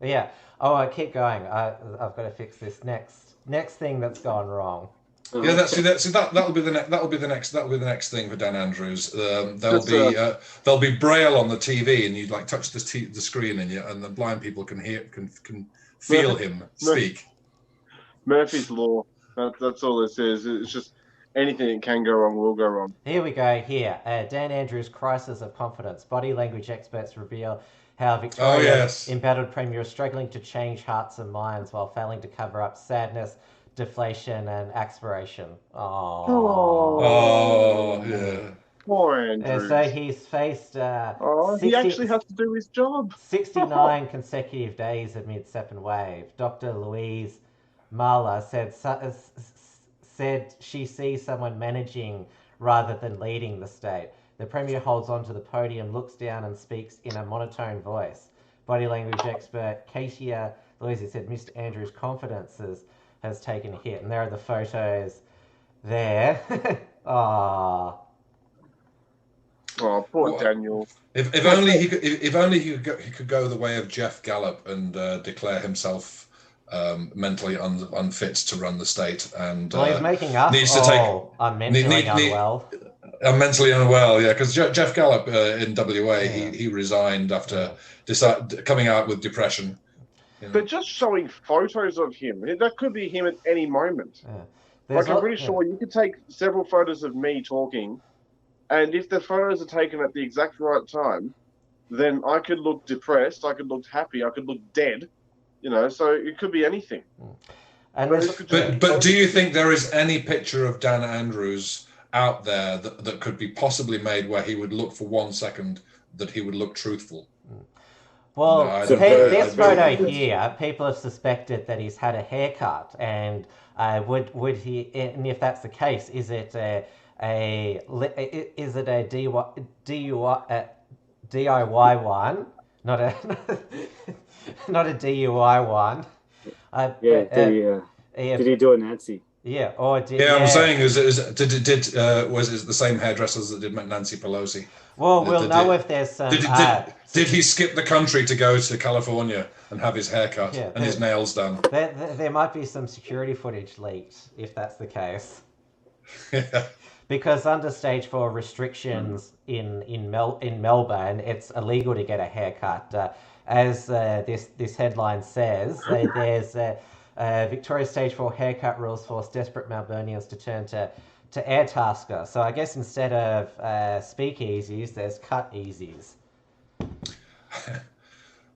A: Yeah. Oh, I keep going. I've got to fix this next thing that's gone wrong.
C: Yeah, that'll be the next thing for Dan Andrews. There'll be Braille on the TV, and you'd like touch the screen, and the blind people can feel him speak.
D: Murphy's Law. That's all this is. It's just anything that can go wrong will go wrong.
A: Here we go. Dan Andrews' crisis of confidence. Body language experts reveal how Victoria's embattled premier is struggling to change hearts and minds while failing to cover up sadness, deflation, and aspiration.
C: Oh, yeah.
D: Poor Andrews.
A: So he's faced
D: he actually has to do his job.
A: 69 consecutive days amid second wave. Dr. Louise Marla said she sees someone managing rather than leading the state. The Premier holds onto the podium, looks down and speaks in a monotone voice. Body language expert Katia Louise said Mr. Andrews' confidence has taken a hit. And there are the photos there. Oh,
D: poor Daniel.
C: If only he could go the way of Jeff Gallup and declare himself mentally unfit to run the state, and
A: he's making us mentally unwell.
C: Mentally unwell, yeah, because Jeff Gallup in WA, he resigned after coming out with depression.
D: But just showing photos of him, that could be him at any moment. I'm pretty sure you could take several photos of me talking, and if the photos are taken at the exact right time, then I could look depressed, I could look happy, I could look dead, so it could be anything.
C: But do you think there is any picture of Dan Andrews out there that could be possibly made where he would look for 1 second that he would look truthful?
A: Well, this photo here, people have suspected that he's had a haircut, and would he? And if that's the case, is it is it a DIY one, not a not a DUI one?
B: Did he do a Nancy?
A: Yeah, or did
C: I'm saying was it the same hairdressers that did Nancy Pelosi?
A: Well, we'll know if there's some.
C: Did he skip the country to go to California and have his hair cut and his nails done?
A: There might be some security footage leaked if that's the case.
C: Yeah.
A: Because under stage 4 restrictions in Melbourne, it's illegal to get a haircut. As this headline says, there's Victoria stage 4 haircut rules force desperate Melburnians to turn to Airtasker. So I guess instead of speakeasies, there's cut easies.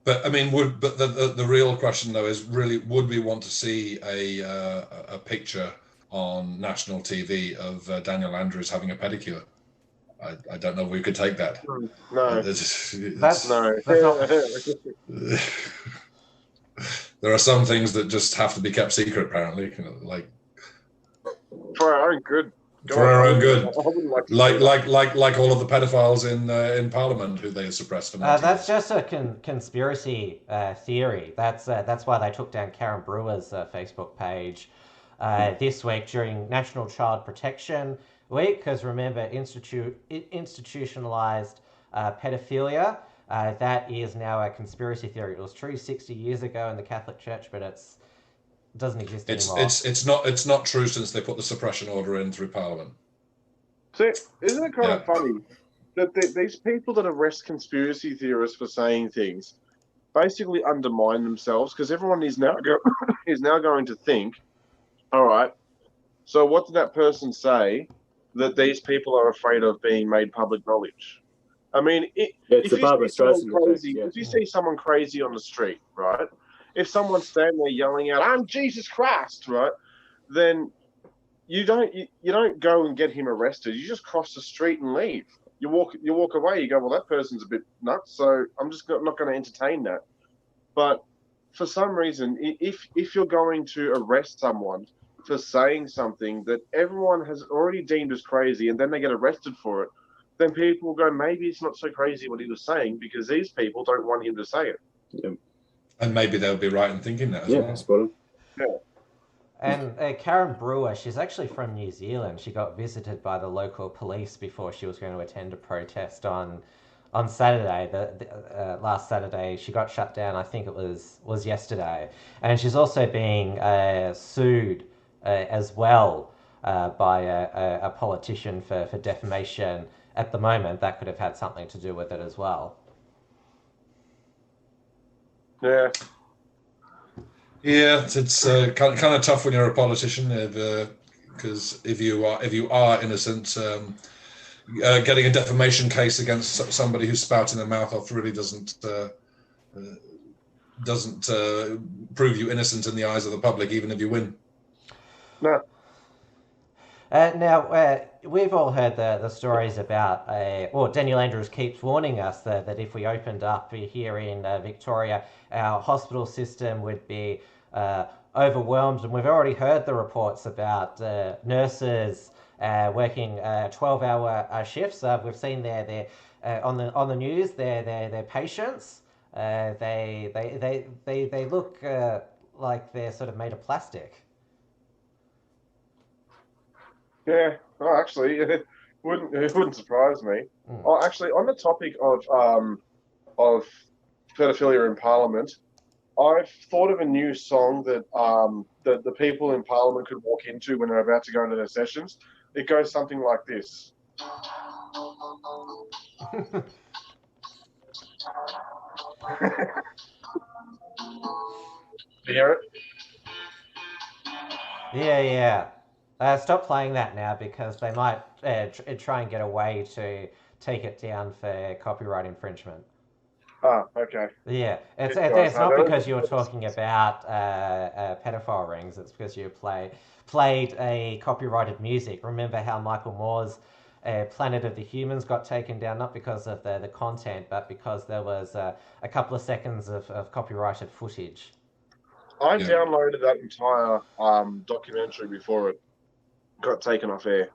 C: But I mean, the real question though is really, would we want to see a picture on national TV of Daniel Andrews having a pedicure? I don't know if we could take that.
D: No,
C: there are some things that just have to be kept secret, apparently. Like
D: for our own good.
C: For our own good, like all of the pedophiles in Parliament who they suppressed for 90
A: That's
C: years.
A: just a conspiracy theory. That's why they took down Karen Brewer's Facebook page this week during National Child Protection Week, because remember, institutionalized pedophilia, that is now a conspiracy theory. It was true 60 years ago in the Catholic Church, but it doesn't exist anymore.
C: It's not true since they put the suppression order in through Parliament.
D: So isn't it kind of funny that these people that arrest conspiracy theorists for saying things basically undermine themselves, because everyone is now going to think, all right, so what did that person say that these people are afraid of being made public knowledge? I mean, if you see someone crazy on the street, right? If someone's standing there yelling out, "I'm Jesus Christ," right? Then you don't go and get him arrested. You just cross the street and leave. You walk away. You go, well, that person's a bit nuts, so I'm just not going to entertain that. But for some reason, if you're going to arrest someone for saying something that everyone has already deemed as crazy, and then they get arrested for it, then people will go, maybe it's not so crazy what he was saying, because these people don't want him to say it.
B: Yeah.
C: And maybe they'll be right in thinking that as well.
B: Spot on.
D: Yeah.
A: And Karen Brewer, she's actually from New Zealand. She got visited by the local police before she was going to attend a protest on Saturday. Last Saturday, she got shut down. I think it was yesterday, and she's also being sued as well by a politician for defamation. At the moment, that could have had something to do with it as well.
D: Yeah.
C: Yeah, it's kind of tough when you're a politician, because if you are innocent, getting a defamation case against somebody who's spouting their mouth off really doesn't prove you innocent in the eyes of the public, even if you win.
D: No.
A: Now, we've all heard the stories about, Daniel Andrews keeps warning us that if we opened up here in Victoria, our hospital system would be overwhelmed. And we've already heard the reports about nurses working 12-hour shifts. We've seen their on the news their patients. They look like they're sort of made of plastic.
D: Yeah, well, actually, it wouldn't surprise me. Oh, actually, on the topic of pedophilia in Parliament, I've thought of a new song that the people in Parliament could walk into when they're about to go into their sessions. It goes something like this. You hear it?
A: Yeah. Stop playing that now, because they might try and get a way to take it down for copyright infringement.
D: Ah, okay.
A: Yeah, it's not because you were talking about pedophile rings. It's because you played a copyrighted music. Remember how Michael Moore's Planet of the Humans got taken down, not because of the content, but because there was a couple of seconds of copyrighted footage.
D: I downloaded that entire documentary before it got taken off air.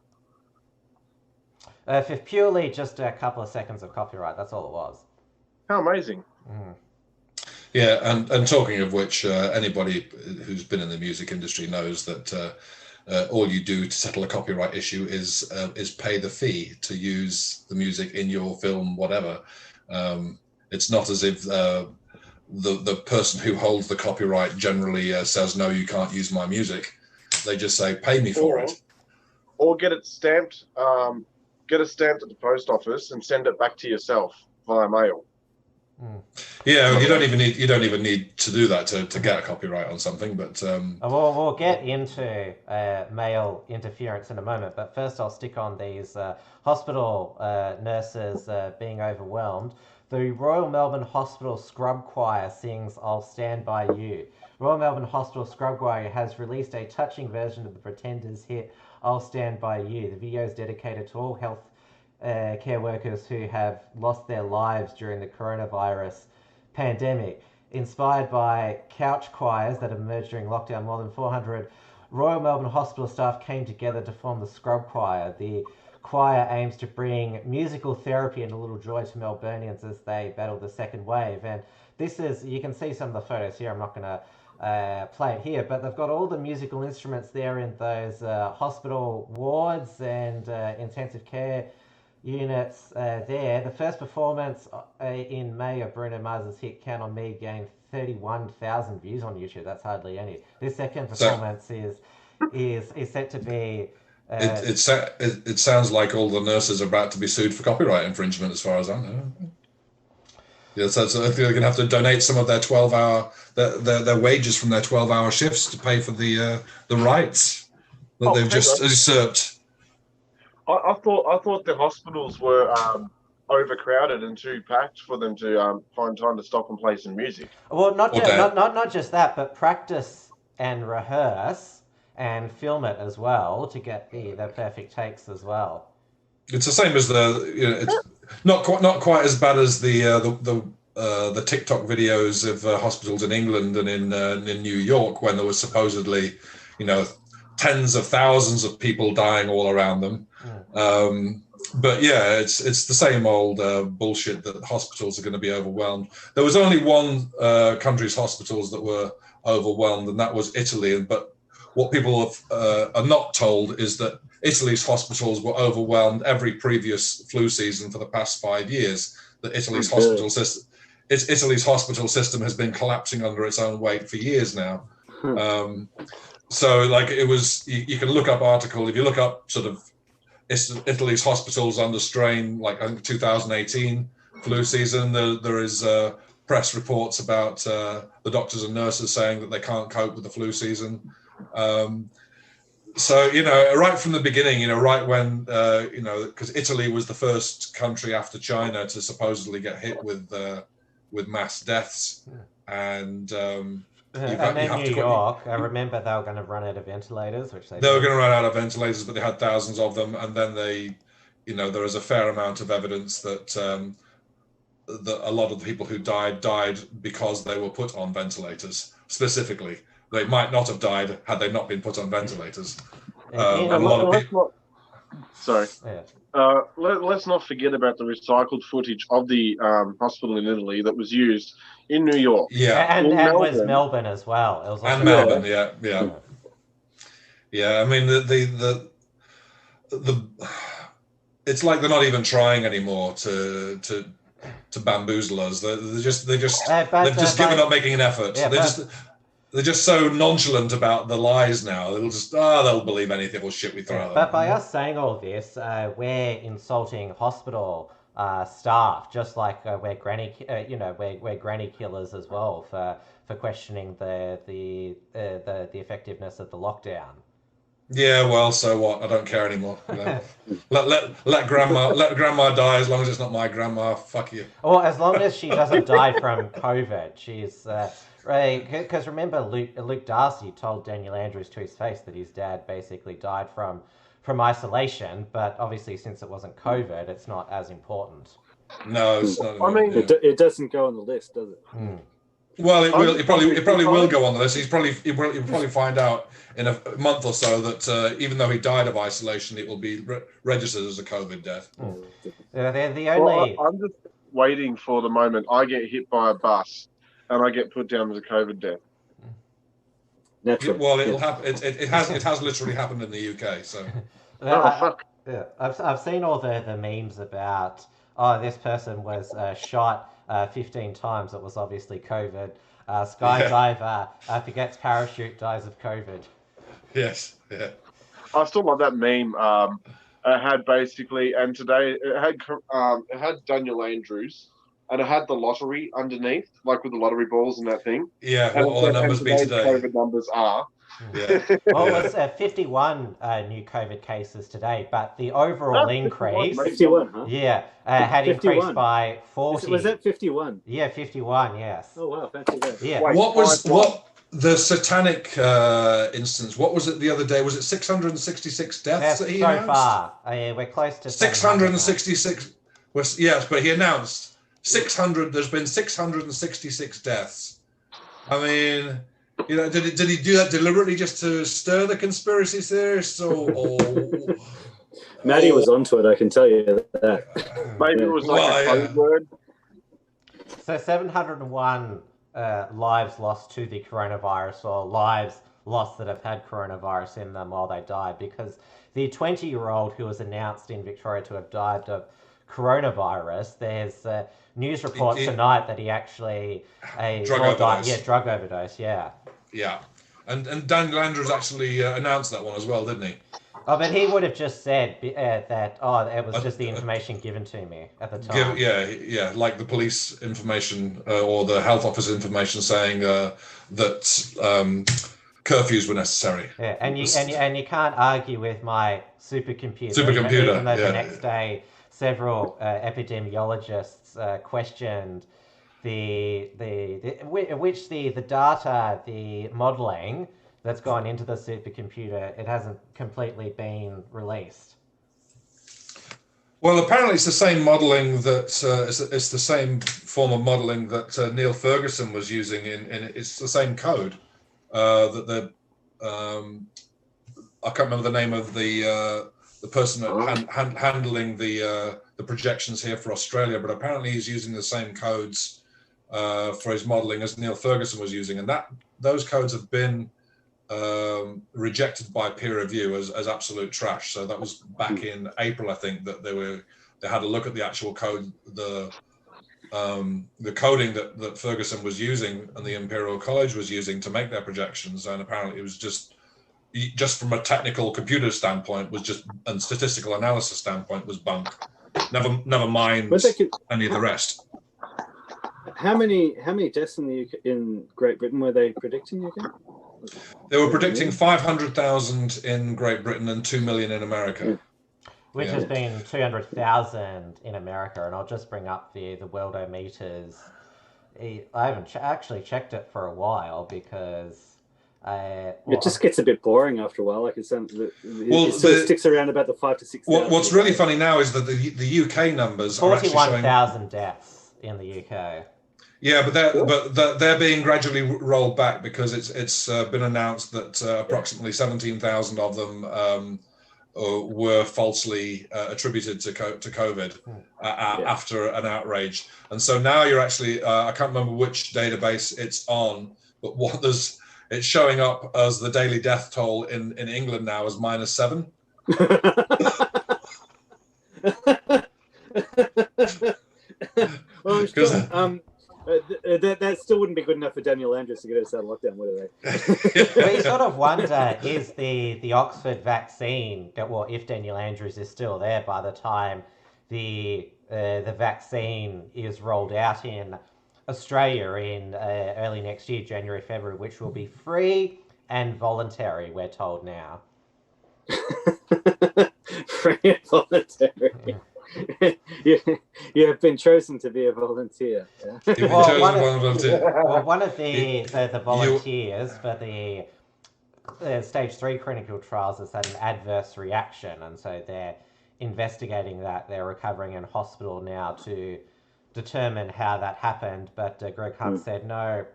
A: For purely just a couple of seconds of copyright, that's all it was.
D: How amazing.
C: Yeah, and talking of which, anybody who's been in the music industry knows that all you do to settle a copyright issue is pay the fee to use the music in your film, whatever. It's not as if the person who holds the copyright generally says, no, you can't use my music. They just say, pay me for it.
D: Or get it stamped, at the post office and send it back to yourself via mail.
C: Yeah, you don't even need to do that to get a copyright on something. But
A: we'll get into mail interference in a moment. But first, I'll stick on these hospital nurses being overwhelmed. The Royal Melbourne Hospital Scrub Choir sings "I'll Stand By You." Royal Melbourne Hospital Scrub Choir has released a touching version of the Pretenders' hit "I'll Stand By You." The video is dedicated to all health care workers who have lost their lives during the coronavirus pandemic. Inspired by couch choirs that emerged during lockdown, more than 400 Royal Melbourne Hospital staff came together to form the Scrub Choir. The choir aims to bring musical therapy and a little joy to Melburnians as they battle the second wave. And this is, you can see some of the photos here. I'm not going to play it here, but they've got all the musical instruments there in those hospital wards and intensive care units there. The first performance in May of Bruno Mars's hit "Count on Me" gained 31,000 views on YouTube. That's hardly any. This second performance is set to be.
C: It sounds like all the nurses are about to be sued for copyright infringement, as far as I know. Yeah, so they're going to have to donate some of their 12-hour their wages from their 12-hour shifts to pay for the rights that they've just usurped.
D: I thought the hospitals were overcrowded and too packed for them to find time to stop and play some music.
A: Well, not just that, but practice and rehearse and film it as well to get the perfect takes as well.
C: It's the same as it's not quite as bad as the TikTok videos of hospitals in England and in New York when there was supposedly, tens of thousands of people dying all around them. But yeah, it's the same old bullshit that hospitals are going to be overwhelmed. There was only one country's hospitals that were overwhelmed, and that was Italy. But what people are not told is that Italy's hospitals were overwhelmed every previous flu season for the past 5 years. That Italy's hospital system has been collapsing under its own weight for years now. So like it was, you can look up article, if you look up sort of Italy's hospitals under strain, like I think 2018 flu season, there is press reports about the doctors and nurses saying that they can't cope with the flu season. So, right from the beginning, right when, because Italy was the first country after China to supposedly get hit with mass deaths. And
A: New York, I remember they were going to run out of ventilators, which they
C: were going to run out of ventilators, but they had thousands of them. And then there is a fair amount of evidence that a lot of the people who died because they were put on ventilators. Specifically, they might not have died had they not been put on ventilators.
D: Let's not forget about the recycled footage of the hospital in Italy that was used in New York.
C: Yeah,
A: and was Melbourne as well. It was also
C: Melbourne, yeah. I mean, the it's like they're not even trying anymore to bamboozle us. They've just given up making an effort. Yeah, they're just so nonchalant about the lies now. They'll believe anything or shit we throw at them.
A: But by us saying all this, we're insulting hospital staff, just like we're granny killers as well for questioning the effectiveness of the lockdown.
C: Yeah, well, so what? I don't care anymore. Let grandma die as long as it's not my grandma. Fuck you.
A: Well, as long as she doesn't die from COVID, she's. Right, because remember, Luke Darcy told Daniel Andrews to his face that his dad basically died from isolation, but obviously since it wasn't COVID, it's not as important.
C: No, it's not.
B: It doesn't go on the list, does it?
C: Well, it will. It probably will go on the list. He'll probably find out in a month or so that even though he died of isolation, it will be registered as a COVID death.
A: They're the only.
D: Well, I'm just waiting for the moment I get hit by a bus and I get put down as a COVID death.
B: Naturally.
C: Well, it'll happen. It has literally happened in the UK. So.
D: Fuck.
A: Yeah, I've seen all the memes about this person was shot 15 times. It was obviously COVID. Skydiver forgets parachute, dies of COVID.
C: Yes, yeah.
D: I still love that meme. It had basically, and today it had Daniel Andrews, and it had the lottery underneath, like with the lottery balls and that thing.
C: Yeah, what all the numbers be today.
D: COVID numbers are.
C: Yeah.
A: Well, it was 51 new COVID cases today, but the overall increase...
B: 51, huh?
A: Yeah, had 51. Increased by 40.
B: Was that 51?
A: Yeah, 51, yes.
B: Oh, wow, fancy that.
A: Yeah.
D: Wait,
C: What the satanic instance, what was it the other day? Was it 666 deaths that he announced?
A: So far. We're close to
C: 666. Yes, but he announced 600. There's been 666 deaths. I mean... You know, did he do that deliberately just to stir the conspiracy theorists, or...
B: Maddie was onto it, I can tell you that.
D: Maybe it was like a code word.
A: So 701 lives lost to the coronavirus, or lives lost that have had coronavirus in them while they died, because the 20-year-old who was announced in Victoria to have died of coronavirus, there's news reports tonight that he actually...
C: Drug overdose.
A: Yeah, drug overdose, yeah.
C: Yeah, and Daniel Andrews actually announced that one as well, didn't he?
A: Oh, but he would have just said that, it was just the information given to me at the time.
C: Yeah, like the police information or the health office information saying that curfews were necessary.
A: Yeah, and you can't argue with my supercomputer. Even though the next day several epidemiologists questioned the data, the modelling that's gone into the supercomputer, it hasn't completely been released.
C: Well, apparently it's the same modelling that it's the same form of modelling that Neil Ferguson was using in it's the same code that the I can't remember the name of the person handling the projections here for Australia, but apparently he's using the same codes for his modelling as Neil Ferguson was using, and those codes have been rejected by peer review as absolute trash. So that was back in April, I think, that they had a look at the actual code, the coding that Ferguson was using and the Imperial College was using to make their projections, and apparently it was just from a technical computer standpoint and statistical analysis standpoint was bunk. Never mind any of the rest.
B: How many deaths in Great Britain were they predicting again?
C: They were predicting 500,000 in Great Britain and 2 million in America.
A: Which has been 200,000 in America, and I'll just bring up the Worldometers. I haven't actually checked it for a while because
B: it just gets a bit boring after a while. Like it sort of sticks around about the 5 to 6.
C: What's really funny now is that the UK numbers
A: 41,000 deaths in the UK.
C: Yeah, but they're being gradually rolled back because it's been announced that approximately 17,000 of them were falsely attributed to COVID after an outrage, and so now you're actually I can't remember which database it's on, but it's showing up as the daily death toll in England now as -7.
B: Well, that still wouldn't be good enough for Daniel Andrews to get us out of lockdown, would they?
A: We sort of wonder, is the Oxford vaccine, well, if Daniel Andrews is still there by the time the vaccine is rolled out in Australia in early next year, January, February, which will be free and voluntary, we're told now.
B: Free and voluntary. You have been chosen to be a volunteer. Yeah?
A: One of the volunteers for the stage 3 clinical trials has had an adverse reaction, and so they're investigating that. They're recovering in hospital now to
E: determine how that happened, but Greg Hunt said, no,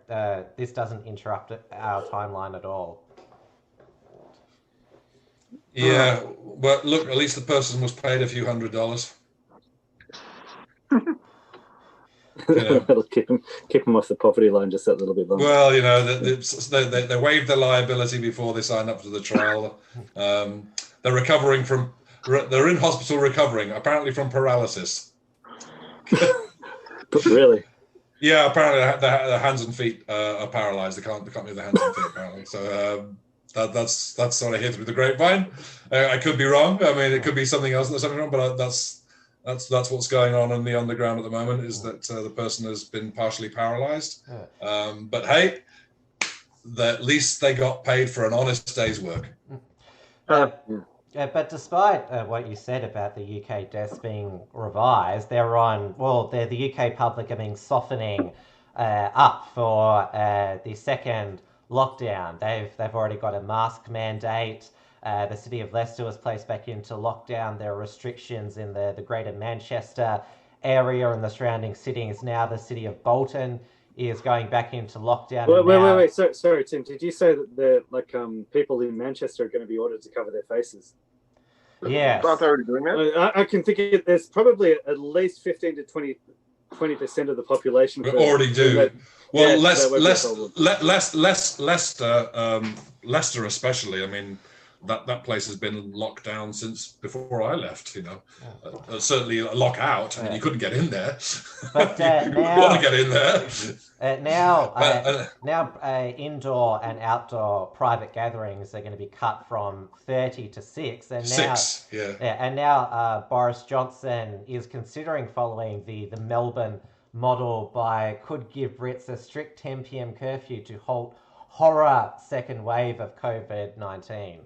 E: this doesn't interrupt our timeline at all.
C: Yeah, but look, at least the person was paid a few $100s.
B: That'll keep them off the poverty line just that little bit longer.
C: Well, they waived their liability before they signed up to the trial. They're recovering from. They're in hospital recovering, apparently from paralysis.
B: But really?
C: Yeah, apparently their hands and feet are paralyzed. They can't move their hands and feet apparently. So that's what I hear through the grapevine. I could be wrong. I mean, it could be something else that's something wrong, but that's what's going on in the underground at the moment. Is that the person has been partially paralyzed? But hey, at least they got paid for an honest day's work.
E: But despite what you said about the UK deaths being revised, the UK public are being softening up for the second lockdown. They've already got a mask mandate. The city of Leicester was placed back into lockdown. There are restrictions in the Greater Manchester area and the surrounding cities. Now the city of Bolton is going back into lockdown.
B: Wait. Sorry, Tim. Did you say that people in Manchester are going to be ordered to cover their faces?
E: Yes.
D: Aren't they already doing that?
B: I can think there's probably at least 15 to 20% of the population
C: already do. Well, Leicester especially. I mean, that place has been locked down since before I left. Certainly lock out. I mean, you couldn't get in there.
E: But
C: you want to get in there.
E: Now, indoor and outdoor private gatherings are going to be cut from 30 to 6, and now
C: 6, yeah.
E: And now Boris Johnson is considering following the Melbourne model could give Brits a strict 10 p.m. curfew to halt horror second wave of COVID-19.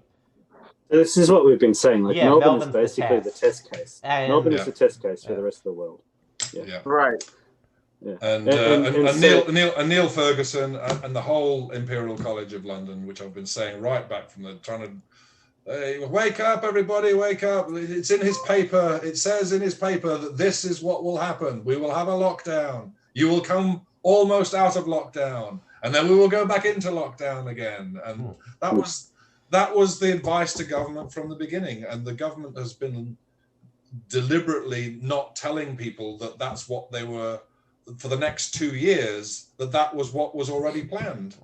B: This is what we've been saying. Melbourne is basically the test case. Melbourne is the test case for the rest of the world. Yeah.
D: Right.
B: Yeah.
C: And Neil Ferguson and the whole Imperial College of London, which I've been saying right back from wake up, everybody, wake up. It's in his paper. It says in his paper that this is what will happen. We will have a lockdown. You will come almost out of lockdown, and then we will go back into lockdown again. And that was the advice to government from the beginning. And the government has been deliberately not telling people that that's what they were for the next 2 years, that was what was already planned,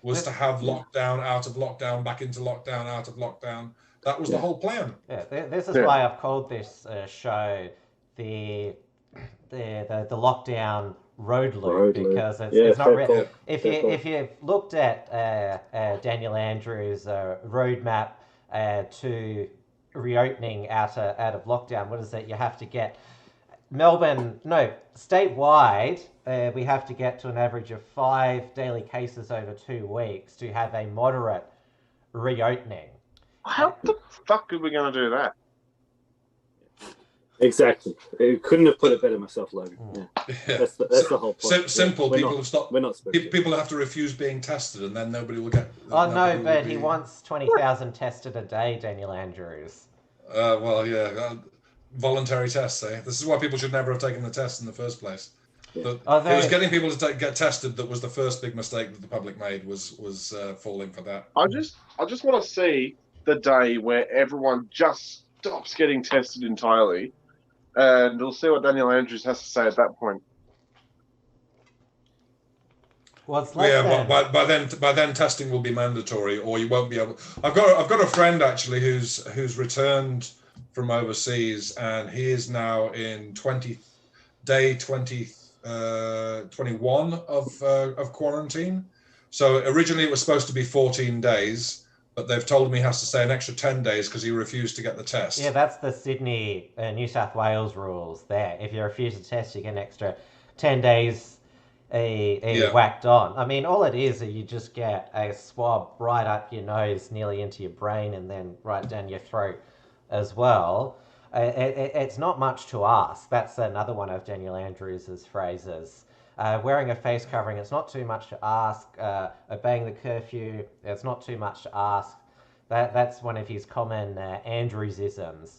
C: was to have lockdown, out of lockdown, back into lockdown, out of lockdown. That was the whole plan.
E: Yeah, this is why I've called this show the Lockdown RoadLoop, because it's not really. If you've looked at Daniel Andrews' roadmap to reopening out of lockdown, what is it? You have to get statewide, we have to get to an average of 5 daily cases over 2 weeks to have a moderate reopening.
D: How the fuck are we going to do that?
B: Exactly. Couldn't have put it better myself, Logan. Yeah. That's the whole point.
C: Simple.
B: We're not
C: people have to refuse being tested, and then nobody will get.
E: But he wants 20,000 tested a day, Daniel Andrews.
C: Voluntary tests, eh? This is why people should never have taken the test in the first place. It was getting people to get tested that was the first big mistake that the public made, was falling for that.
D: I just want to see the day where everyone just stops getting tested entirely, and we'll see what Daniel Andrews has to say at that point.
E: Well,
C: by then testing will be mandatory, or you won't be able. I've got a friend actually who's returned from overseas, and he is now in 21 of quarantine. So originally it was supposed to be 14 days, but they've told him he has to stay an extra 10 days because he refused to get the test.
E: Yeah, that's the Sydney, New South Wales rules there. If you refuse to test, you get an extra 10 days whacked on. I mean, all it is you just get a swab right up your nose, nearly into your brain, and then right down your throat as well. It's not much to ask. That's another one of Daniel Andrews' phrases. Wearing a face covering, it's not too much to ask. Obeying the curfew, it's not too much to ask. That's one of his common Andrewsisms.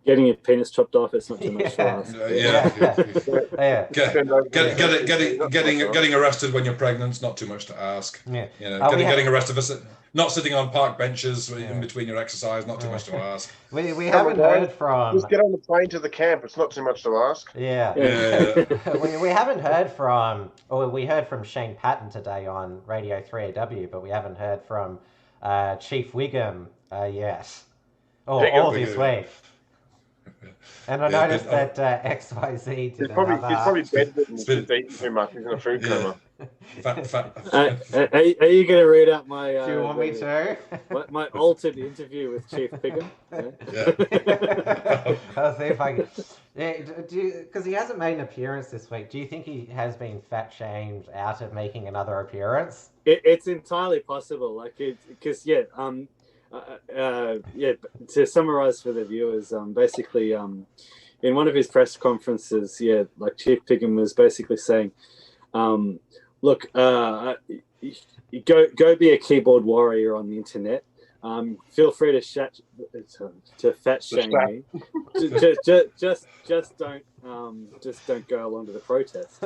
B: Getting your penis chopped off, it's not too much to ask.
C: Getting arrested when you're pregnant is not too much to ask.
E: Yeah.
C: You know, getting arrested for not sitting on park benches in between your exercise, not too much to ask.
E: We haven't heard from.
D: Just get on the plane to the camp. It's not too much to ask.
E: Yeah. We haven't heard from, or we heard from Shane Patton today on Radio 3AW, but we haven't heard from Chief Wiggum yet. All this week. And I noticed that XYZ did
D: He's probably bedridden. He's eating too much. He's in a food coma.
B: Are you going to read out my?
E: Do you want me to?
B: my altered interview with Chief Wiggum.
E: I'll see if I can. Yeah, because he hasn't made an appearance this week. Do you think he has been fat shamed out of making another appearance?
B: It's entirely possible. To summarize for the viewers, basically, in one of his press conferences, Chief Wiggum was basically saying, look, go be a keyboard warrior on the internet. Feel free to fat shame me. Just don't go along to the protest.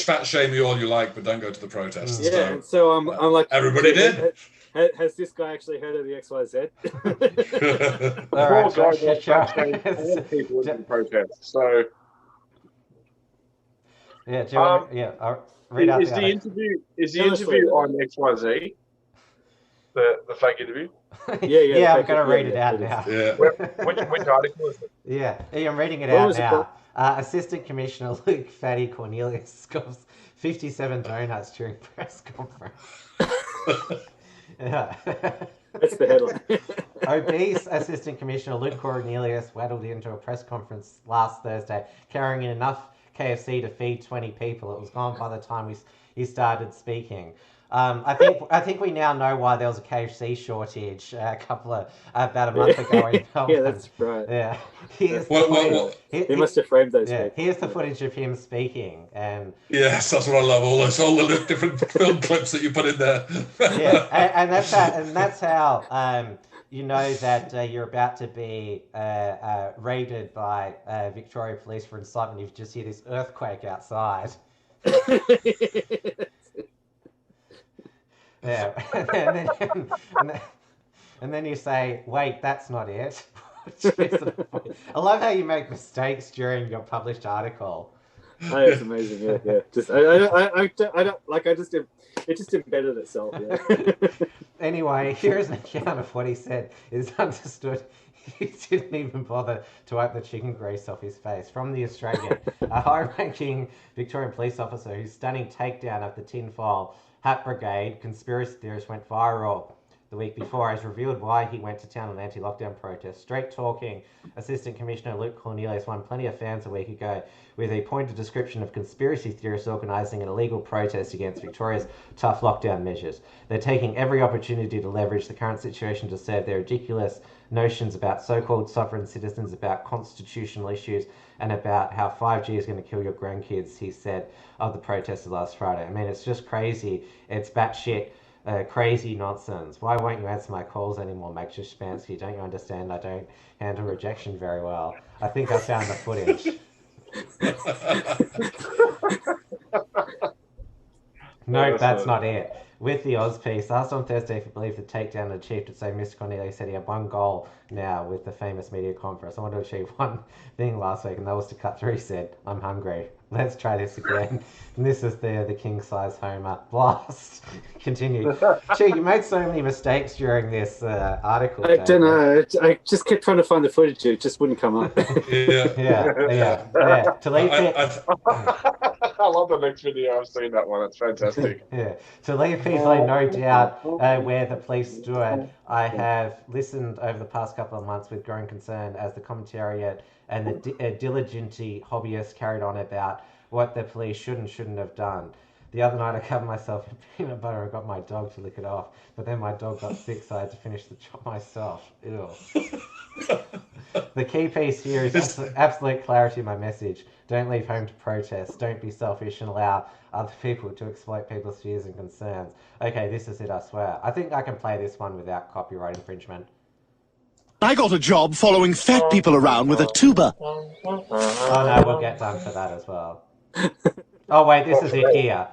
C: Fat shame me all you like, but don't go to the protest.
B: Yeah, so I'm like,
C: everybody did.
B: Has this guy actually heard of the XYZ?
D: All people in protest. So
E: yeah, do you want, read out
D: is the interview on XYZ? The fake interview?
E: Yeah, I'm going to read it out now.
C: Yeah.
D: Which article is it?
E: Yeah, I'm reading it out now. Assistant Commissioner Luke Fatty Cornelius scoffs 57 donuts during press conference. Yeah.
B: That's the headline.
E: Obese Assistant Commissioner Luke Cornelius waddled into a press conference last Thursday carrying in enough KFC to feed 20 people. It was gone by the time he started speaking. I think we now know why there was a KFC shortage about a month ago in Melbourne.
B: Yeah, that's right.
E: Yeah.
B: He must have framed those people.
E: Here's the footage of him speaking, and
C: yes, that's what I love. All the different film clips that you put in there.
E: Yeah, and that's how you know that you're about to be raided by Victoria Police for incitement. You just hear this earthquake outside. Yeah, and then you say, "Wait, that's not it." I love how you make mistakes during your published article.
B: Oh, it's amazing. Yeah. Just I don't like. It just embedded itself. Yeah.
E: Anyway, here is an account of what he said. It's understood. He didn't even bother to wipe the chicken grease off his face. From The Australian, a high-ranking Victorian police officer whose stunning takedown of the tinfoil hat brigade conspiracy theorist went viral the week before has revealed why he went to town on anti-lockdown protests. Straight-talking Assistant Commissioner Luke Cornelius won plenty of fans a week ago with a pointed description of conspiracy theorists organising an illegal protest against Victoria's tough lockdown measures. They're taking every opportunity to leverage the current situation to serve their ridiculous notions about so-called sovereign citizens, about constitutional issues, and about how 5G is going to kill your grandkids, he said of the protesters last Friday. I mean, it's just crazy. It's batshit crazy nonsense. Why won't you answer my calls anymore, Makeshift Spansky? Don't you understand I don't handle rejection very well? I think I found the footage. No, that's not it. With the Oz piece, asked on Thursday if he believed the takedown had achieved it, so Mr. Cornelius said he had one goal now with the famous media conference. I wanted to achieve one thing last week, and that was to cut through. He said, "I'm hungry. Let's try this again." And this is the king-size Homer blast. Continue. Gee, you made so many mistakes during this article.
B: I don't know. I just kept trying to find the footage. It just wouldn't come up.
E: Yeah. To leave
D: I love the next video. I've seen that one. It's fantastic.
E: Yeah. To leave people in no doubt where the police stood, I have listened over the past couple of months with growing concern as the commentariat and the diligently hobbyists carried on about what the police should and shouldn't have done. The other night I covered myself in peanut butter and got my dog to lick it off, but then my dog got sick, so I had to finish the job myself. Ew. The key piece here is absolute clarity in my message. Don't leave home to protest. Don't be selfish and allow other people to exploit people's fears and concerns. Okay, this is it, I swear. I think I can play this one without copyright infringement.
F: I got a job following fat people around with a tuba.
E: Oh no, we'll get done for that as well. Oh wait, this is it here.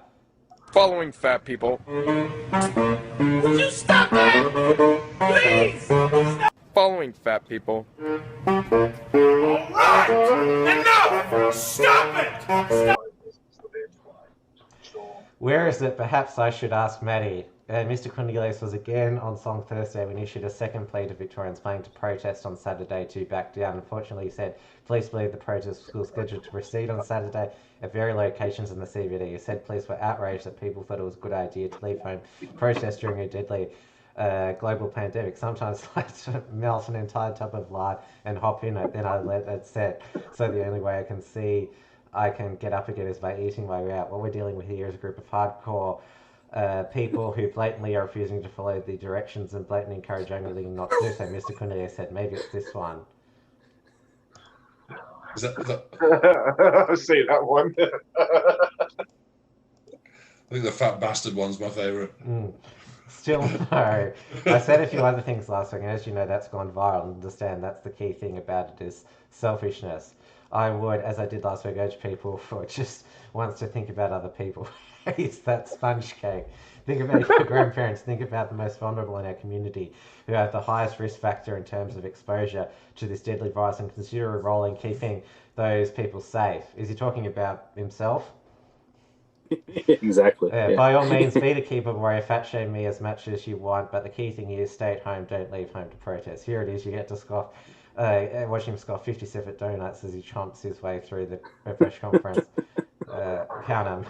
G: Following fat people.
H: Would you stop it? Please! Stop.
G: Following fat people.
H: Alright! Enough! Stop it! Stop.
E: Where is it? Perhaps I should ask Maddie. Mr. Cornelius was again on Song Thursday when he issued a second plea to Victorians planning to protest on Saturday to back down. Unfortunately, he said police believe the protest was scheduled to proceed on Saturday at various locations in the CBD. He said police were outraged that people thought it was a good idea to leave home protest during a deadly global pandemic. Sometimes I like to melt an entire tub of lard and hop in it, then I let it set. So the only way I can get up again is by eating my way out. What we're dealing with here is a group of hardcore people who blatantly are refusing to follow the directions and blatantly encourage anything not to do so. Mr. Cornelius said, maybe it's this one.
C: Is that...
D: I see that one.
C: I think the fat bastard one's my favourite.
E: Still no. I said a few other things last week, and as you know, that's gone viral. And understand that's the key thing about it is selfishness. I would, as I did last week, urge people for just once to think about other people. It's that sponge cake. Think about your grandparents. Think about the most vulnerable in our community who have the highest risk factor in terms of exposure to this deadly virus, and consider a role in keeping those people safe. Is he talking about himself?
B: Exactly.
E: By all means, be the keeper warrior, fat shame me as much as you want, but the key thing is stay at home, don't leave home to protest. Here it is, you get to scoff, watch him scoff 57 donuts as he chomps his way through the press conference. Count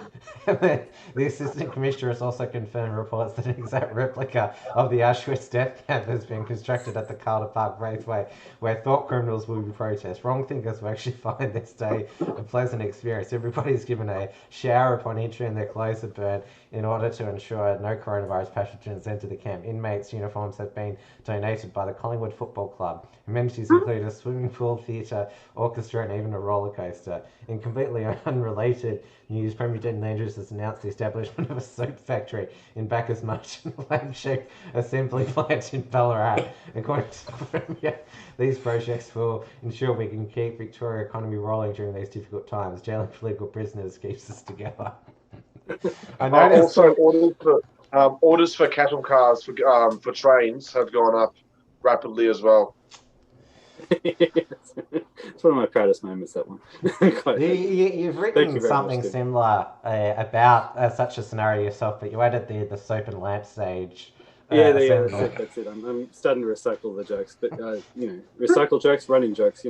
E: them. The Assistant Commissioner has also confirmed reports that an exact replica of the Auschwitz death camp has been constructed at the Calder Park Raceway, where thought criminals will be protest. Wrong thinkers will actually find this day a pleasant experience. Everybody's given a shower upon entering, their clothes are burned in order to ensure no coronavirus pathogens enter the camp. Inmates' uniforms have been donated by the Collingwood Football Club. Amenities include a swimming pool, theatre, orchestra, and even a roller coaster. In completely unrelated news, Premier Dan Andrews has announced the establishment of a soap factory in Bacchus Marsh and the flagship assembly plant in Ballarat. According to the Premier, these projects will ensure we can keep Victoria economy rolling during these difficult times. Jailing political prisoners keeps us together. I noticed
D: also orders for cattle cars for trains have gone up rapidly as well.
B: It's one of my proudest moments, that one.
E: You've written something similar about such a scenario yourself, but you added the soap and lamp stage.
B: That's it. I'm starting to recycle the jokes, but recycle jokes, running jokes,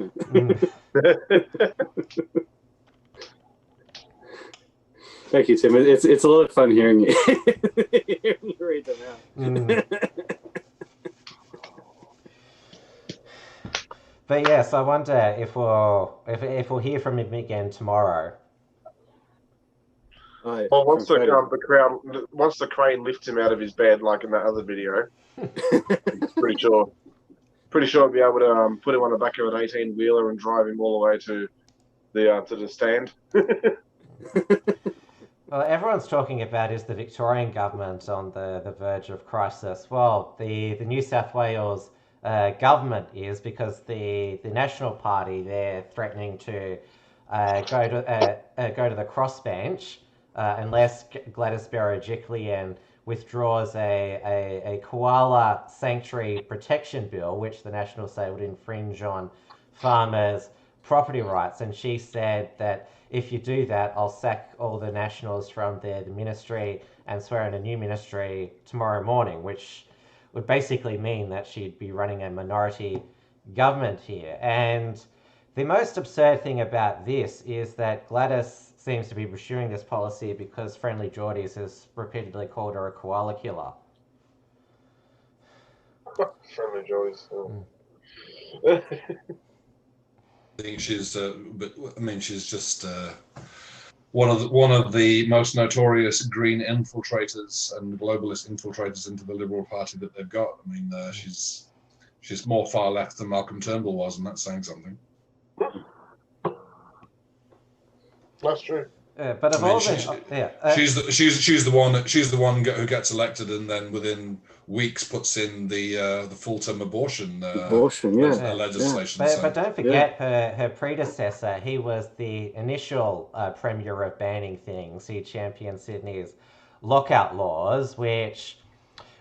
B: Thank you, Tim. It's a lot of fun hearing you, read them out.
E: But yes, I wonder if we'll hear from him again tomorrow.
D: Well, once the crane lifts him out of his bed, like in that other video, pretty sure I'll be able to put him on the back of an 18-wheeler and drive him all the way to the stand.
E: Well, everyone's talking about is the Victorian government on the verge of crisis. Well, the New South Wales government is, because the National Party, they're threatening to go to the crossbench unless Gladys Berejiklian withdraws a koala sanctuary protection bill, which the Nationals say would infringe on farmers' property rights. And she said that if you do that, I'll sack all the Nationals from the ministry and swear in a new ministry tomorrow morning, which would basically mean that she'd be running a minority government here. And the most absurd thing about this is that Gladys seems to be pursuing this policy because Friendly Geordies has repeatedly called her a koala killer.
D: Friendly Geordies.
C: I think she's, she's just one of the most notorious green infiltrators and globalist infiltrators into the Liberal Party that they've got. I mean, she's more far left than Malcolm Turnbull was, and that's saying something.
D: That's true.
E: But of all
C: she's the one who gets elected and then within weeks puts in the full-term abortion legislation.
E: But don't forget her predecessor. He was the initial premier of banning things. He championed Sydney's lockout laws, which,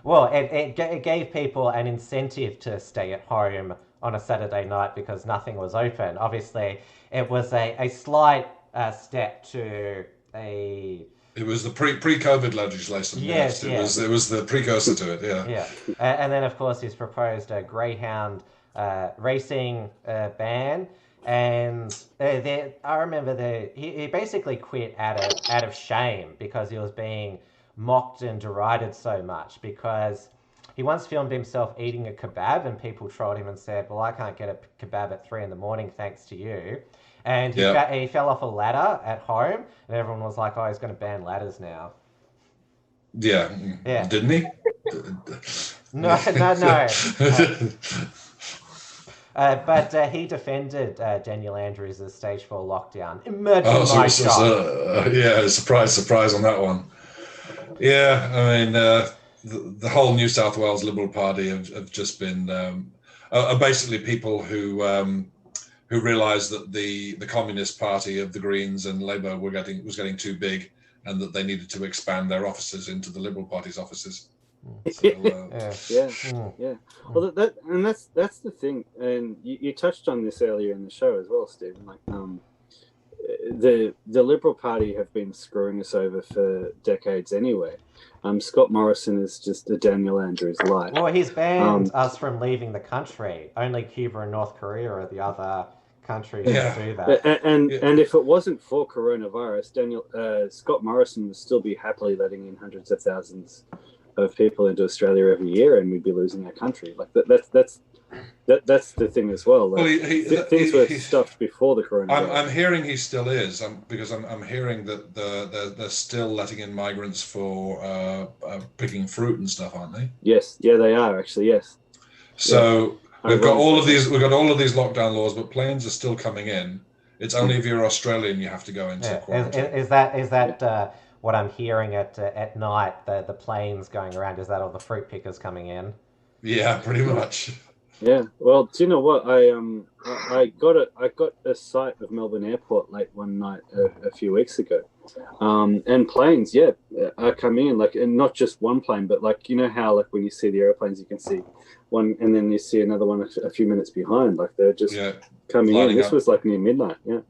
E: well, it gave people an incentive to stay at home on a Saturday night because nothing was open. Obviously, it was a slight step to a...
C: It was the pre-COVID legislation. Yes, it was the precursor to it. Yeah.
E: And then of course he's proposed a greyhound racing ban, and I remember he basically quit out of shame because he was being mocked and derided so much, because he once filmed himself eating a kebab and people trolled him and said, well, I can't get a kebab at 3 a.m. thanks to you. And he fell off a ladder at home, and everyone was like, oh, he's going to ban ladders now.
C: Yeah. Didn't he?
E: No. But he defended Daniel Andrews' stage 4 lockdown. Imagine my shock.
C: Surprise on that one. Yeah, I mean, the whole New South Wales Liberal Party have just been basically people who realised that the Communist Party of the Greens and Labour was getting too big, and that they needed to expand their offices into the Liberal Party's offices. So,
B: Well, that's the thing, and you touched on this earlier in the show as well, Stephen. Like, the Liberal Party have been screwing us over for decades anyway. Scott Morrison is just a Daniel Andrews light.
E: Well, he's banned us from leaving the country. Only Cuba and North Korea are the other countries that do that.
B: And if it wasn't for coronavirus, Scott Morrison would still be happily letting in hundreds of thousands of people into Australia every year, and we'd be losing our country. Like that's the thing as well. Like, things were stuffed before the coronavirus.
C: I'm hearing he still is, because I'm hearing that they're still letting in migrants for picking fruit and stuff, aren't they?
B: Yes, they are actually. Yes.
C: So we've got all of these lockdown laws, but planes are still coming in. It's only if you're Australian you have to go into quarantine.
E: Is that what I'm hearing at night? The planes going around, is that all the fruit pickers coming in?
C: Yeah, pretty much.
B: Yeah, well, do you know what? I got a sight of Melbourne Airport late one night a few weeks ago, and planes, are coming in, like, and not just one plane, but like, you know how like when you see the airplanes, you can see one, and then you see another one a few minutes behind, like they're just coming in. This was like near midnight. Yeah,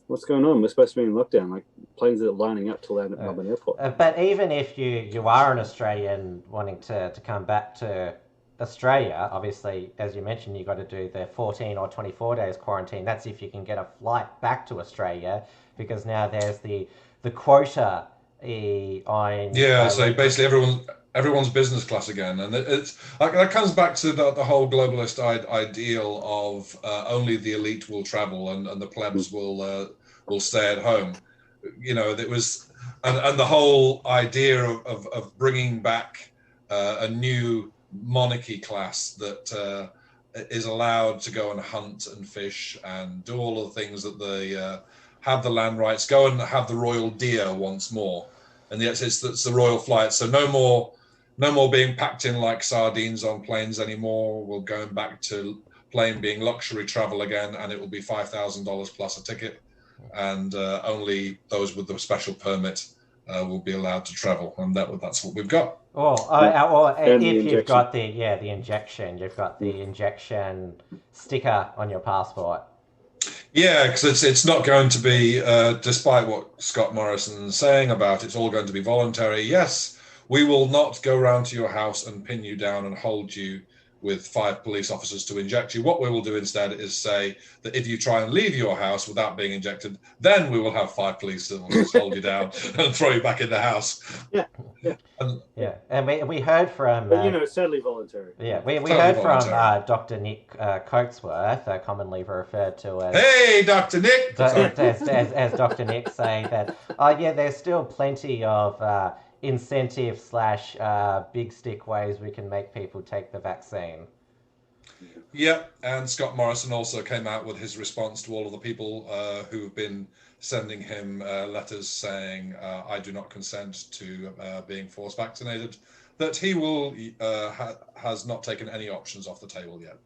B: what's going on? We're supposed to be in lockdown. Like planes are lining up to land at Melbourne Airport.
E: But even if you are an Australian wanting to come back to Australia, obviously, as you mentioned, you've got to do the 14 or 24 days quarantine. That's if you can get a flight back to Australia, because now there's the quota on...
C: Yeah, so basically everyone's business class again. And it's like, that comes back to the whole globalist ideal of only the elite will travel and the plebs will stay at home. You know, it was... And the whole idea of bringing back a new monarchy class that is allowed to go and hunt and fish and do all of the things that they have the land rights, go and have the royal deer once more, and yet it's the royal flight. So no more being packed in like sardines on planes anymore. We're going back to plane being luxury travel again, and it will be $5,000 plus a ticket, and only those with the special permit will be allowed to travel, and that's what we've got.
E: Or if you've got the injection, you've got the injection sticker on your passport.
C: Yeah, because it's not going to be, despite what Scott Morrison is saying about it's all going to be voluntary. Yes, we will not go round to your house and pin you down and hold you with 5 police officers to inject you. What we will do instead is say that if you try and leave your house without being injected, then we will have 5 police that will just hold you down and throw you back in the house.
E: And we heard from...
B: But, sadly voluntary.
E: Yeah, we heard from Dr. Nick Coatsworth, commonly referred to as...
C: Hey, Dr. Nick!
E: As Dr. Nick saying that, there's still plenty of... incentive / big stick ways we can make people take the vaccine.
C: Yep, and Scott Morrison also came out with his response to all of the people who have been sending him letters saying, I do not consent to being force vaccinated, that he will has not taken any options off the table yet.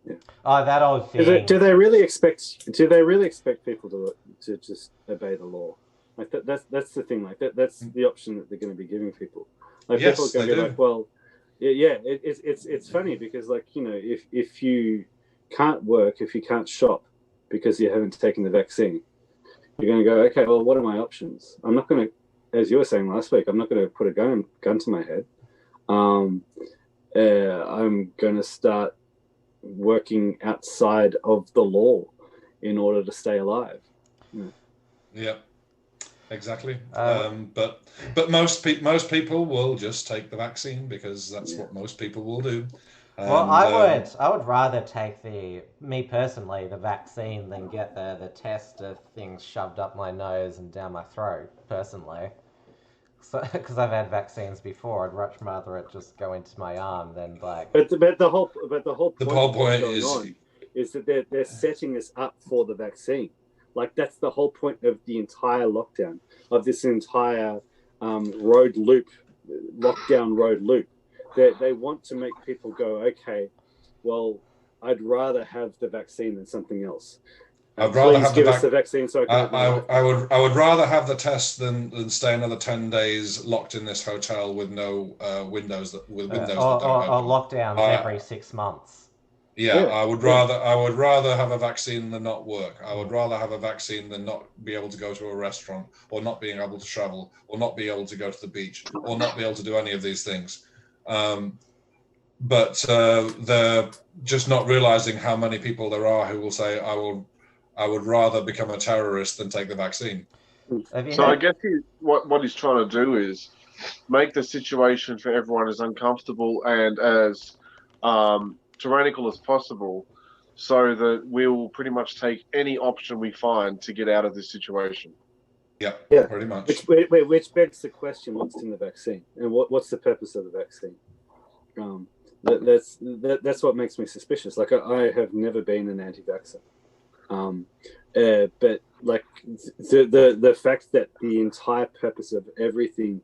E: Yeah. Oh, that old thing.
B: Do they really expect people to just obey the law? Like that's the thing. Like that's the option that they're going to be giving people. Like
C: yes,
B: people are going to be like, well, yeah. It's funny because, like, you know, if you can't work, if you can't shop because you haven't taken the vaccine, you're going to go, okay, well, what are my options? I'm not going to, as you were saying last week, I'm not going to put a gun to my head. I'm going to start working outside of the law in order to stay alive.
C: Yeah, exactly. But most people will just take the vaccine because that's what most people will do.
E: Well, I would rather take me personally, the vaccine than get the test of things shoved up my nose and down my throat, personally. Because I've had vaccines before, I'd much rather it just go into my arm than like.
B: But the whole point is that they're setting us up for the vaccine. Like, that's the whole point of the entire lockdown, of this entire lockdown road loop. They want to make people go, okay, well, I'd rather have the vaccine than something else.
C: I'd rather have
B: the vaccine so
C: I would rather have the test than stay another 10 days locked in this hotel with no windows that don't open.
E: Or lockdowns every 6 months.
C: Yeah, I would rather have a vaccine than not work. I would rather have a vaccine than not be able to go to a restaurant, or not being able to travel, or not be able to go to the beach, or not be able to do any of these things. But they're just not realizing how many people there are who will say, I would rather become a terrorist than take the vaccine.
D: So I guess what he's trying to do is make the situation for everyone as uncomfortable and as tyrannical as possible, so that we'll pretty much take any option we find to get out of this situation.
C: Yeah, pretty much.
B: Which begs the question: what's in the vaccine, and what's the purpose of the vaccine? That's what makes me suspicious. Like, I have never been an anti-vaxxer, but like the fact that the entire purpose of everything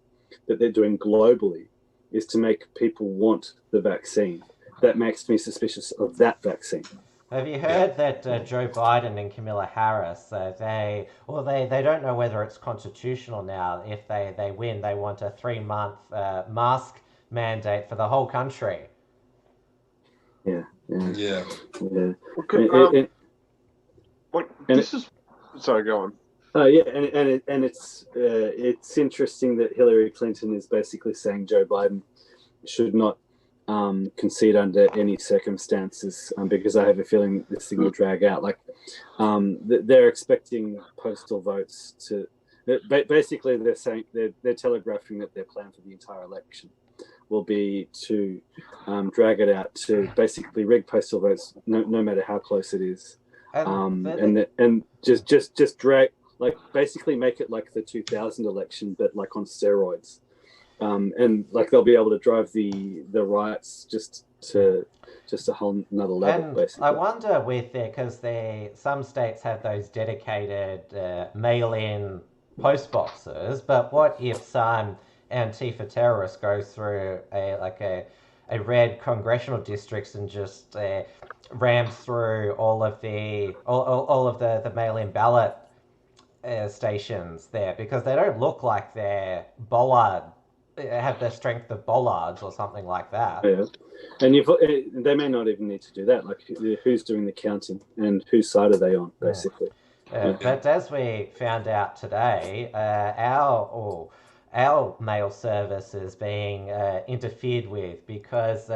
B: that they're doing globally is to make people want the vaccine. That makes me suspicious of that vaccine.
E: Have you heard that Joe Biden and Kamala Harris, they don't know whether it's constitutional now. If they win, they want a 3-month mask mandate for the whole country.
B: Yeah.
D: Okay, sorry, go on.
B: And it's interesting that Hillary Clinton is basically saying Joe Biden should not concede under any circumstances, because I have a feeling this thing will drag out. Like, they're expecting postal votes to. Basically, they're saying they're telegraphing that their plan for the entire election will be to drag it out to basically rig postal votes, no matter how close it is, and just drag, like, basically make it like the 2000 election, but like on steroids. And like they'll be able to drive the riots just a whole another level. And basically,
E: I wonder because some states have those dedicated mail-in post boxes, but what if some Antifa terrorist goes through a red congressional districts and just rams through all of the mail-in ballot stations there, because they don't look like they're have the strength of bollards or something like that.
B: Yeah, and they may not even need to do that. Like, who's doing the counting and whose side are they on, basically?
E: But as we found out today, our mail service is being interfered with because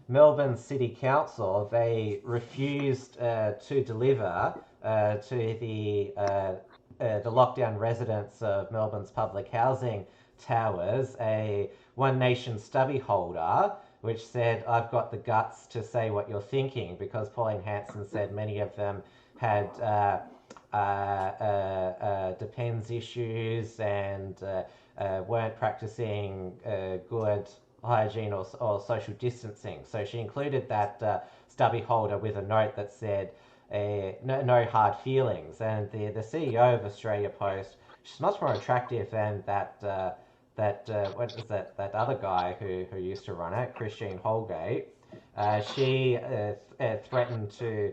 E: Melbourne City Council, they refused to deliver to the lockdown residents of Melbourne's public housing towers a One Nation stubby holder, which said, "I've got the guts to say what you're thinking," because Pauline Hanson said many of them had depends issues and weren't practicing good hygiene or social distancing. So she included that stubby holder with a note that said, no hard feelings. And the CEO of Australia Post, she's much more attractive than that what is that other guy who used to run it, Christine Holgate. She threatened to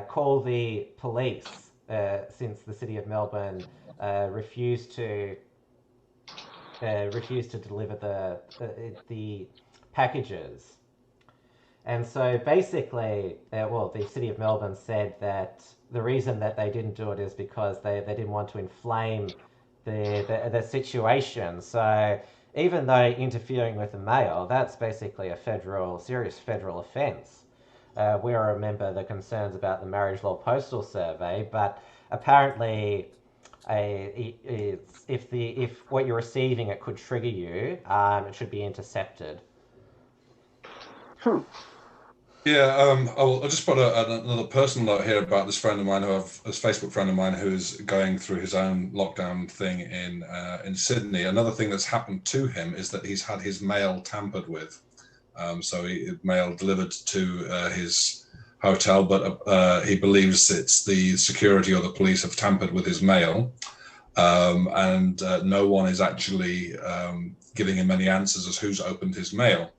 E: call the police since the city of Melbourne refused to deliver the packages. And so basically, the city of Melbourne said that the reason that they didn't do it is because they didn't want to inflame the situation. So even though interfering with the mail, that's basically a serious federal offence. We all remember the concerns about the marriage law postal survey, but apparently if what you're receiving, it could trigger you, it should be intercepted.
C: Yeah, I'll just put another personal note here about this friend of mine, this Facebook friend of mine, who's going through his own lockdown thing in Sydney. Another thing that's happened to him is that he's had his mail tampered with. So mail delivered to his hotel, but he believes it's the security or the police have tampered with his mail, and no one is actually giving him any answers as who's opened his mail.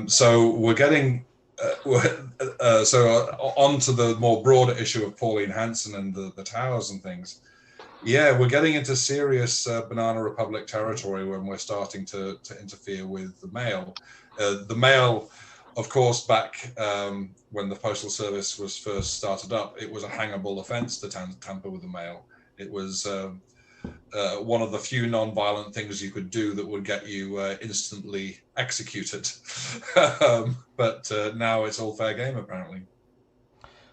C: So we're getting on to the more broader issue of Pauline Hanson and the towers and things. Yeah, we're getting into serious Banana Republic territory when we're starting to interfere with the mail. The mail, of course, back when the Postal Service was first started up, it was a hangable offence to tamper with the mail. It was one of the few non-violent things you could do that would get you instantly executed. But now it's all fair game, apparently.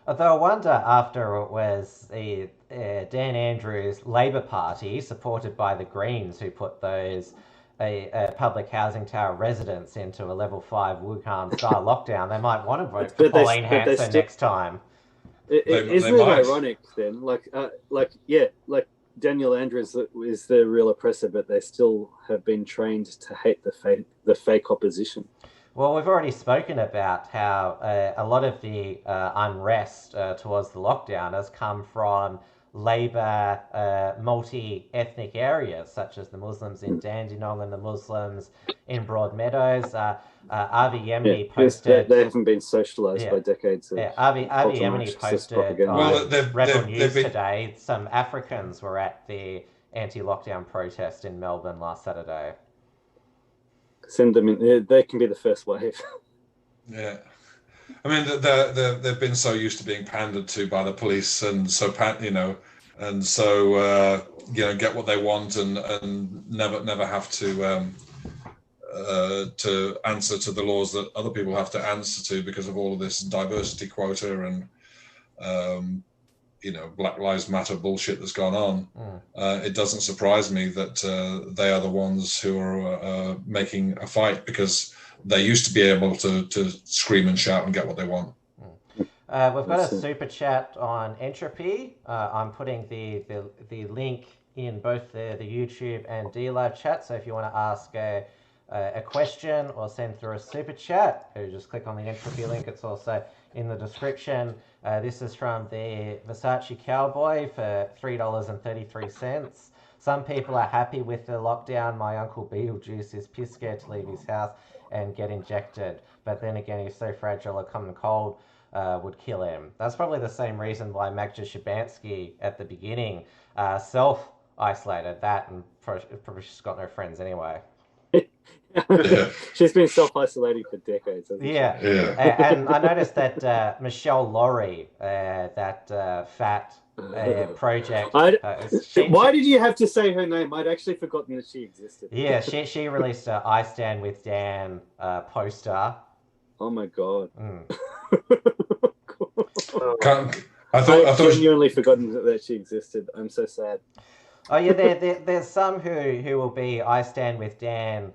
E: Although I wonder, after it was Dan Andrews' Labor Party, supported by the Greens, who put those public housing tower residents into a level 5 Wuhan style lockdown, they might want to vote for Pauline Hanson next time.
B: Isn't it ironic then? Like Daniel Andrews is the real oppressor, but they still have been trained to hate the fake opposition.
E: Well, we've already spoken about how a lot of the unrest towards the lockdown has come from Labor multi-ethnic areas, such as the Muslims in Dandenong and the Muslims in Broadmeadows. Avi Yemeni posted...
B: They haven't been socialised by decades of...
E: Avi Yemeni posted on Rebel News today, some Africans were at the anti-lockdown protest in Melbourne last Saturday.
B: Send them in. They can be the first wave.
C: Yeah. I mean, they've been so used to being pandered to by the police, and so get what they want, and never have to answer to the laws that other people have to answer to because of all of this diversity quota and Black Lives Matter bullshit that's gone on. It doesn't surprise me that they are the ones who are making a fight, because they used to be able to scream and shout and get what they want.
E: We've got a super chat on Entropy. I'm putting the link in both the YouTube and DLive chat. So if you want to ask a question or send through a super chat, you just click on the Entropy link. It's also in the description. This is from the Versace Cowboy for $3.33. Some people are happy with the lockdown. My uncle Beetlejuice is piss scared to leave his house and get injected. But then again, he's so fragile a common cold would kill him. That's probably the same reason why Magda Szubanski at the beginning self-isolated that, and probably she's got no friends anyway.
B: She's been self-isolating for decades.
E: Yeah. And I noticed that Michelle Laurie, that fat project.
B: Why did you have to say her name? I'd actually forgotten that she existed.
E: Yeah, she released a I Stand With Dan poster.
B: Oh my god.
C: I thought
B: genuinely forgotten that she existed. I'm so sad.
E: Oh yeah, there's some who will be I Stand With Dan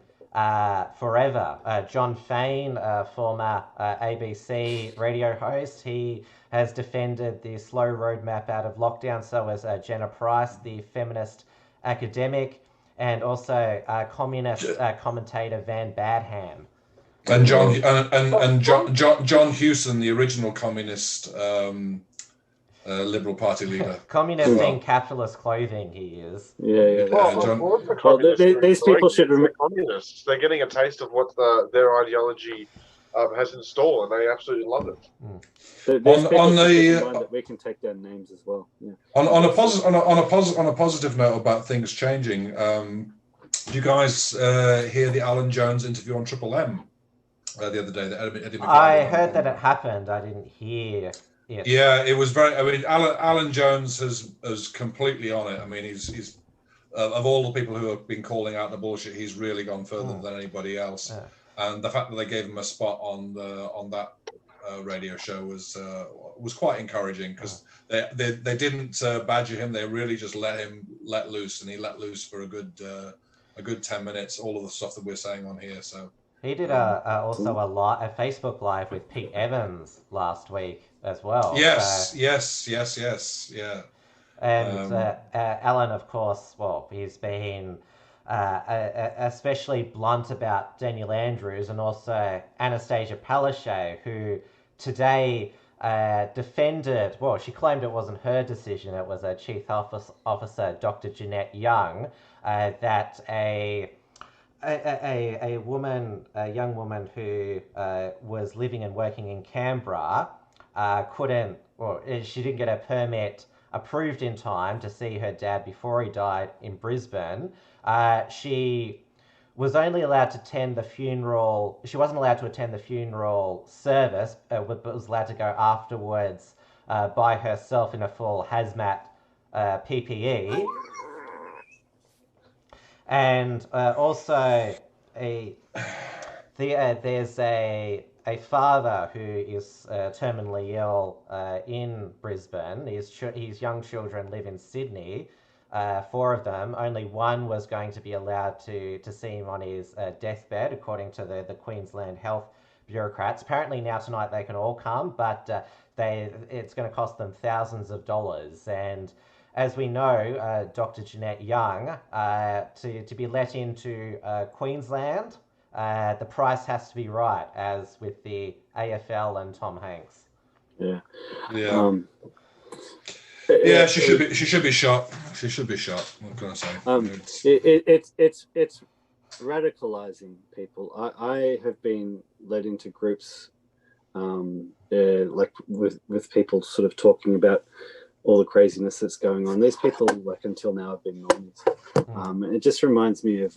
E: forever. John Fain, former ABC radio host, he has defended the slow roadmap out of lockdown. So has Jenna Price, the feminist academic, and also communist commentator Van Badham.
C: And John Hewson, the original communist Liberal Party leader.
E: Communist in capitalist clothing, he is.
B: Yeah.
D: These people should remember communists. They're getting a taste of what their ideology has in store, and they absolutely love it.
B: That we can take down names as well. Yeah.
C: On a positive note about things changing, did you guys hear the Alan Jones interview on Triple M the other day?
E: I heard that it happened. I didn't hear it.
C: Yeah, it was very. I mean, Alan Jones has completely on it. I mean, he's of all the people who have been calling out the bullshit, he's really gone further than anybody else. Yeah. And the fact that they gave him a spot on that radio show was quite encouraging, because they didn't badger him. They really just let loose, and he let loose for a good 10 minutes. All of the stuff that we're saying on here. So
E: he did also a Facebook Live with Pete Evans last week as well.
C: Yes, yeah.
E: And Alan, of course, well, he's been especially blunt about Daniel Andrews and also Anastasia Palaszczuk, who today defended, well, she claimed it wasn't her decision, it was a Chief Officer, Dr. Jeanette Young, that a young woman who was living and working in Canberra she didn't get a permit approved in time to see her dad before he died in Brisbane. She was only allowed to attend the funeral. She wasn't allowed to attend the funeral service, but was allowed to go afterwards by herself in a full hazmat PPE. And also, there's a father who is terminally ill in Brisbane. His young children live in Sydney. 4 of them. Only one was going to be allowed to see him on his deathbed, according to the Queensland health bureaucrats. Apparently now tonight they can all come, but it's going to cost them thousands of dollars. And as we know, Dr. Jeanette Young, to be let into Queensland, the price has to be right, as with the AFL and Tom Hanks.
C: Yeah. Yeah, she should be shot. She should be shot. What can I say?
B: It's radicalizing people. I have been led into groups, like with people sort of talking about all the craziness that's going on. These people, like, until now, have been normies. And it just reminds me of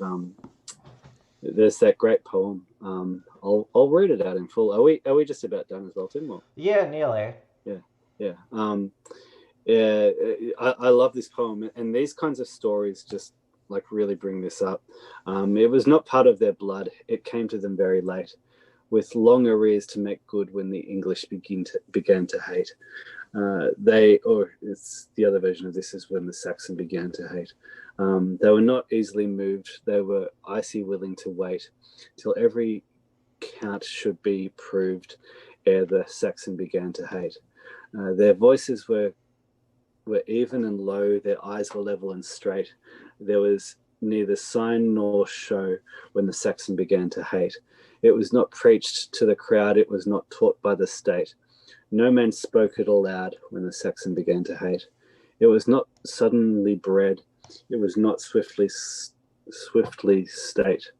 B: there's that great poem. I'll read it out in full. Are we just about done as well, Tim? Or?
E: Yeah, nearly.
B: Yeah. I love this poem, and these kinds of stories just like really bring this up. It was not part of their blood. It came to them very late, with long arrears to make good when the English began to hate. It's the other version of this is when the Saxon began to hate. They were not easily moved. They were icy willing to wait till every count should be proved ere the Saxon began to hate. Their voices were even and low, their eyes were level and straight. There was neither sign nor show when the Saxon began to hate. It was not preached to the crowd, it was not taught by the state. No man spoke it aloud when the Saxon began to hate. It was not suddenly bred, it was not swiftly state.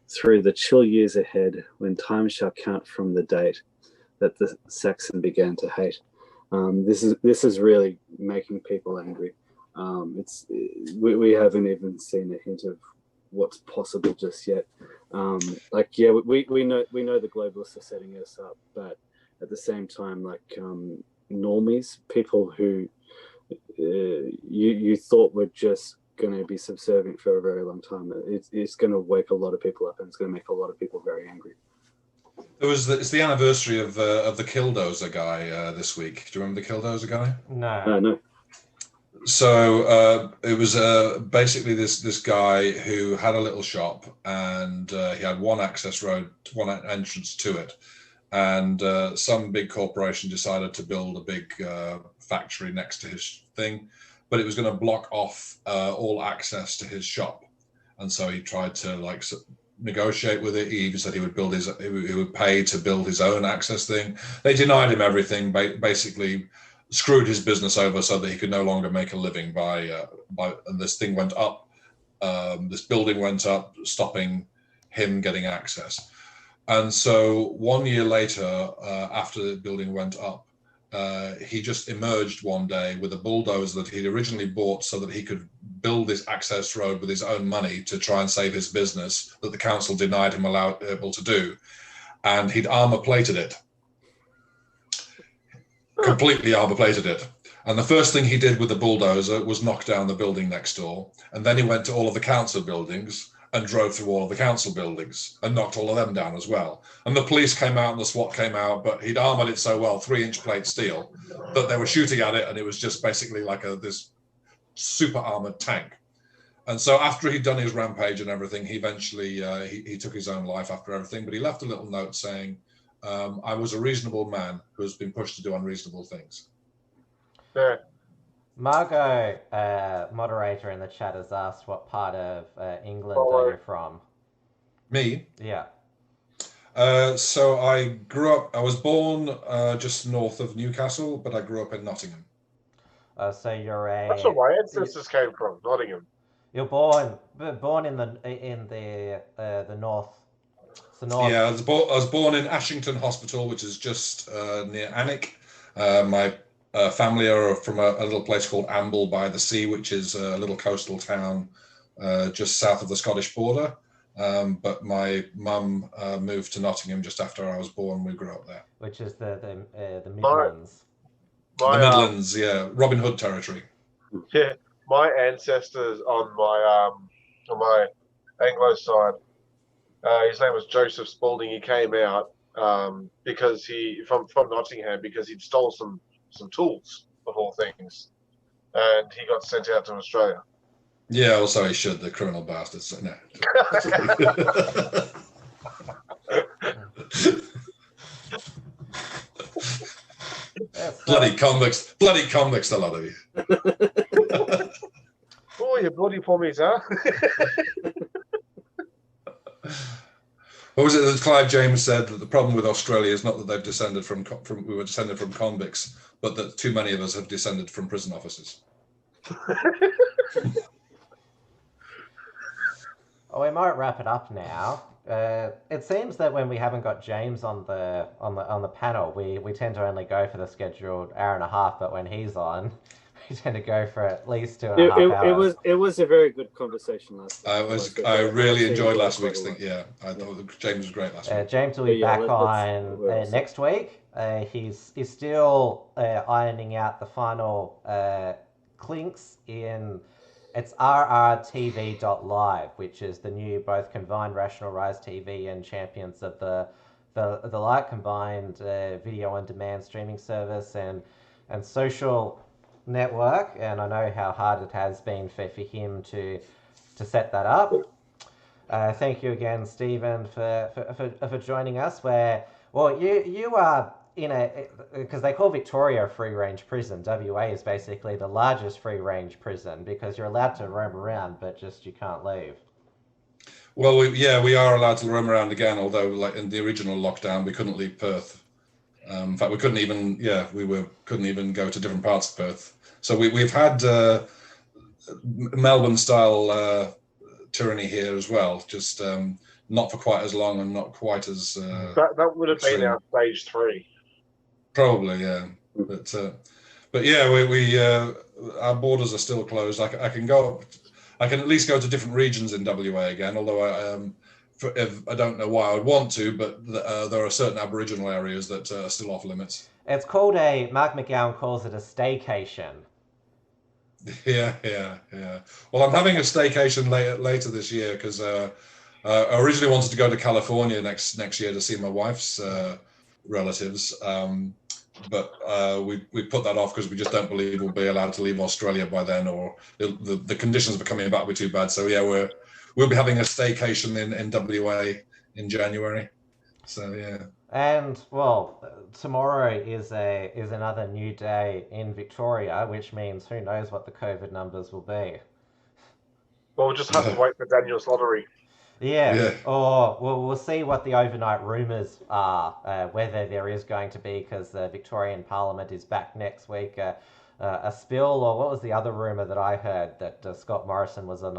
B: Through the chill years ahead, when time shall count from the date that the Saxon began to hate. This is really making people angry. We haven't even seen a hint of what's possible just yet. We know the globalists are setting us up, but at the same time, normies, people who you thought were just going to be subservient for a very long time, it's going to wake a lot of people up, and it's going to make a lot of people very angry.
C: It's the anniversary of the Killdozer guy this week. Do you remember the Killdozer guy?
E: No.
B: No.
C: So it was basically this guy who had a little shop, and he had one access road, one entrance to it, and some big corporation decided to build a big factory next to his thing, but it was going to block off all access to his shop, and so he tried to negotiate with it. He even said he would pay to build his own access thing. They denied him everything, basically screwed his business over so that he could no longer make a living and this thing went up. This building went up, stopping him getting access. And so 1 year later, after the building went up, he just emerged one day with a bulldozer that he'd originally bought so that he could build this access road with his own money to try and save his business that the council denied him able to do. And he'd armor plated it. Completely armor plated it. And the first thing he did with the bulldozer was knock down the building next door. And then he went to all of the council buildings and drove through all of the council buildings and knocked all of them down as well. And the police came out and the SWAT came out, but he'd armored it so well, 3-inch plate steel, that they were shooting at it, and it was just basically like this super armored tank. And so after he'd done his rampage and everything, he eventually he took his own life after everything, but he left a little note saying, I was a reasonable man who has been pushed to do unreasonable things.
D: Yeah.
E: Margot, moderator in the chat, has asked what part of England are you from?
C: Me?
E: Yeah.
C: So I was born just north of Newcastle, but I grew up in Nottingham.
E: So you're a...
I: That's where my ancestors came from, Nottingham.
E: You're born in the north. So north.
C: Yeah, I was born in Ashington Hospital, which is just near Alnwick. My family are from a little place called Amble by the Sea, which is a little coastal town just south of the Scottish border. But my mum moved to Nottingham just after I was born. We grew up there.
E: Which is the Midlands.
C: The Midlands, yeah, Robin Hood territory.
I: Yeah, my ancestors on my Anglo side, his name was Joseph Spalding. He came out because from Nottingham because he'd stole some tools of all things, and he got sent out to Australia.
C: Yeah, well, so he should, the criminal bastards. No. Bloody convicts, a lot of you.
I: Oh, you bloody pommies, huh?
C: What was it that Clive James said, that the problem with Australia is not that they've descended we were descended from convicts, but that too many of us have descended from prison officers.
E: Oh, we might wrap it up now. It seems that when we haven't got James on the panel, we tend to only go for the scheduled hour and a half. But when he's on, we tend to go for at least 2.5 hours.
B: It was a very good conversation last week.
C: I really enjoyed last week's thing. Yeah, I thought James was great last week.
E: James will be back on next week. He's still ironing out the final clinks in. It's rrtv.live, which is the new both combined Rational Rise TV and Champions of the Light combined video on demand streaming service and social network. And I know how hard it has been for him to set that up. Thank you again, Stephen, for joining us. You are because they call Victoria a free-range prison. WA is basically the largest free-range prison because you're allowed to roam around, but just you can't leave.
C: Well, we are allowed to roam around again, although like in the original lockdown, we couldn't leave Perth. In fact, we couldn't even couldn't even go to different parts of Perth. So we've had Melbourne-style tyranny here as well, just not for quite as long and not quite as.
I: That would have been our stage 3.
C: Probably, yeah, but yeah, we our borders are still closed. I can at least go to different regions in WA again. Although I don't know why I'd want to, but there are certain Aboriginal areas that are still off limits.
E: It's called Mark McGowan calls it a staycation.
C: Yeah. Well, I'm having a staycation later this year because I originally wanted to go to California next year to see my wife's relatives. But we put that off because we just don't believe we'll be allowed to leave Australia by then, or the conditions for coming back will be too bad. So yeah, we'll be having a staycation in WA in January. So yeah.
E: And well, tomorrow is another new day in Victoria, which means who knows what the COVID numbers will be.
I: Well, we'll just have to wait for Daniel's lottery.
E: Yeah. Or we'll see what the overnight rumours are, whether there is going to be, because the Victorian Parliament is back next week, a spill, or what was the other rumour that I heard, that Scott Morrison was on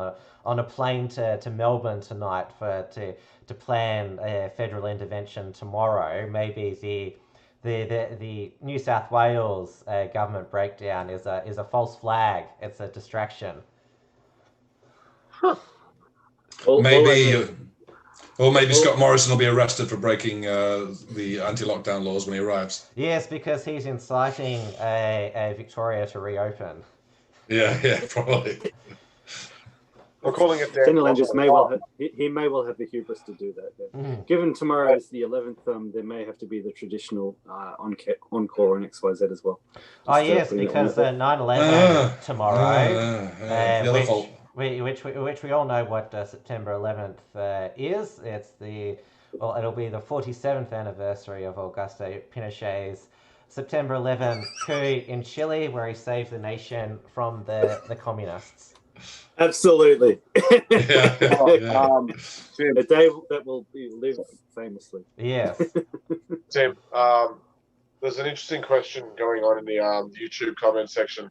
E: a plane to Melbourne tonight to plan a federal intervention tomorrow. Maybe the New South Wales government breakdown is a false flag. It's a distraction.
C: Maybe Scott Morrison will be arrested for breaking the anti-lockdown laws when he arrives.
E: Yes, because he's inciting a Victoria to reopen.
C: Yeah, probably.
I: We're calling it Dan.
B: He may well have the hubris to do that. Yeah. Given tomorrow is the 11th, there may have to be the traditional encore on XYZ as well.
E: Oh yes, because 9/11 tomorrow, which we all know what September 11th is. It'll be the 47th anniversary of Augusto Pinochet's September 11th coup in Chile, where he saved the nation from the communists.
B: Absolutely.
C: Yeah.
B: A day that will be lived famously.
E: Yes.
I: Tim, there's an interesting question going on in the YouTube comment section.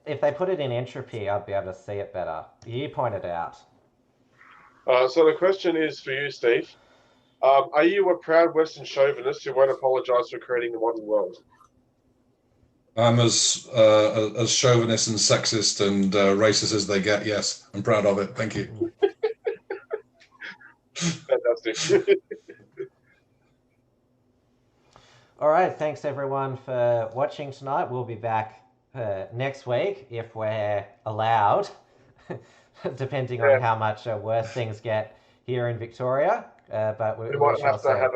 E: If they put it in entropy, I'd be able to see it better. You point it out.
I: So the question is for you, Steve. Are you a proud Western chauvinist who won't apologise for creating the modern world?
C: I'm as chauvinist and sexist and racist as they get. Yes, I'm proud of it. Thank you.
I: Fantastic.
E: All right, thanks everyone for watching tonight. We'll be back next week if we're allowed, depending on how much worse things get here in Victoria. But we
I: might have to have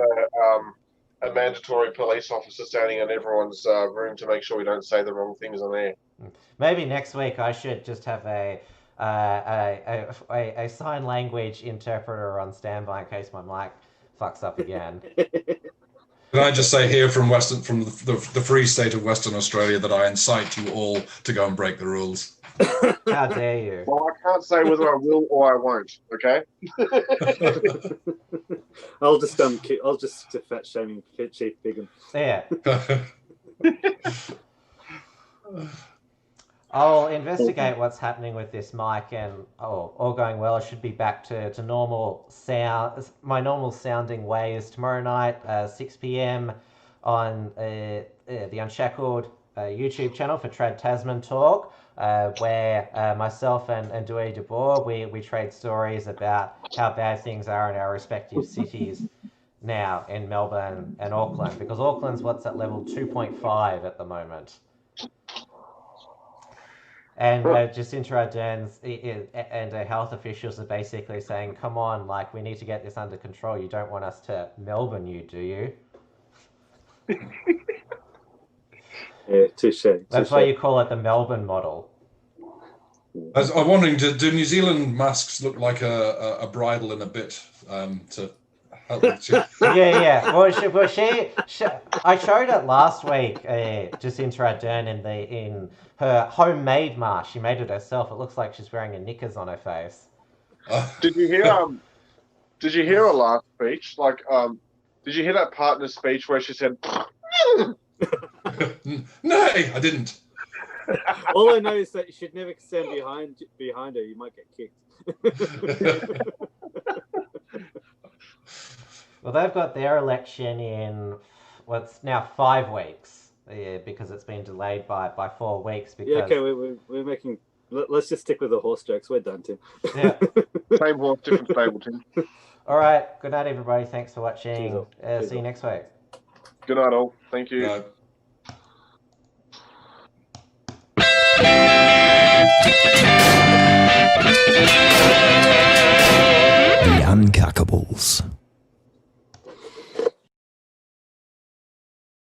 I: a mandatory police officer standing in everyone's room to make sure we don't say the wrong things on air.
E: Maybe next week I should just have a sign language interpreter on standby in case my mic fucks up again.
C: Can I just say here from the free state of Western Australia that I incite you all to go and break the rules.
E: How dare you?
I: Well, I can't say whether I will or I won't. Okay.
B: I'll just fat shaming Chief Wiggum.
E: Yeah. I'll investigate what's happening with this mic, and all going well, I should be back to normal sound, my normal sounding ways tomorrow night, 6 p.m. on the Unshackled YouTube channel for Trad Tasman Talk, where myself and Dewey de Boer, we trade stories about how bad things are in our respective cities now in Melbourne and Auckland, because Auckland's what's at level 2.5 at the moment. And Jacinta Ardern's and health officials are basically saying, come on, like, we need to get this under control. You don't want us to Melbourne you, do you?
B: Yeah, touche.
E: That's why you call it the Melbourne model.
C: I'm wondering, do New Zealand masks look like a bridle in a bit to help with you?
E: Yeah. Well, she I showed it last week, Jacinta Ardern in her homemade mask. She made it herself. It looks like she's wearing a knickers on her face.
I: Did you hear? Did you hear her last speech? Like, did you hear that part in the speech where she said,
C: "No, I didn't."
B: All I know is that you should never stand behind her. You might get kicked.
E: Well, they've got their election in what's now 5 weeks, because it's been delayed by 4 weeks. Because...
B: Yeah, okay, we're making. Let's just stick with the horse jokes. We're done, Tim.
E: Yeah.
I: Same horse, different stable, Tim.
E: All right. Good night, everybody. Thanks for watching. See you next week.
I: Good night, all. Thank you.
C: No.
F: The Uncuckables.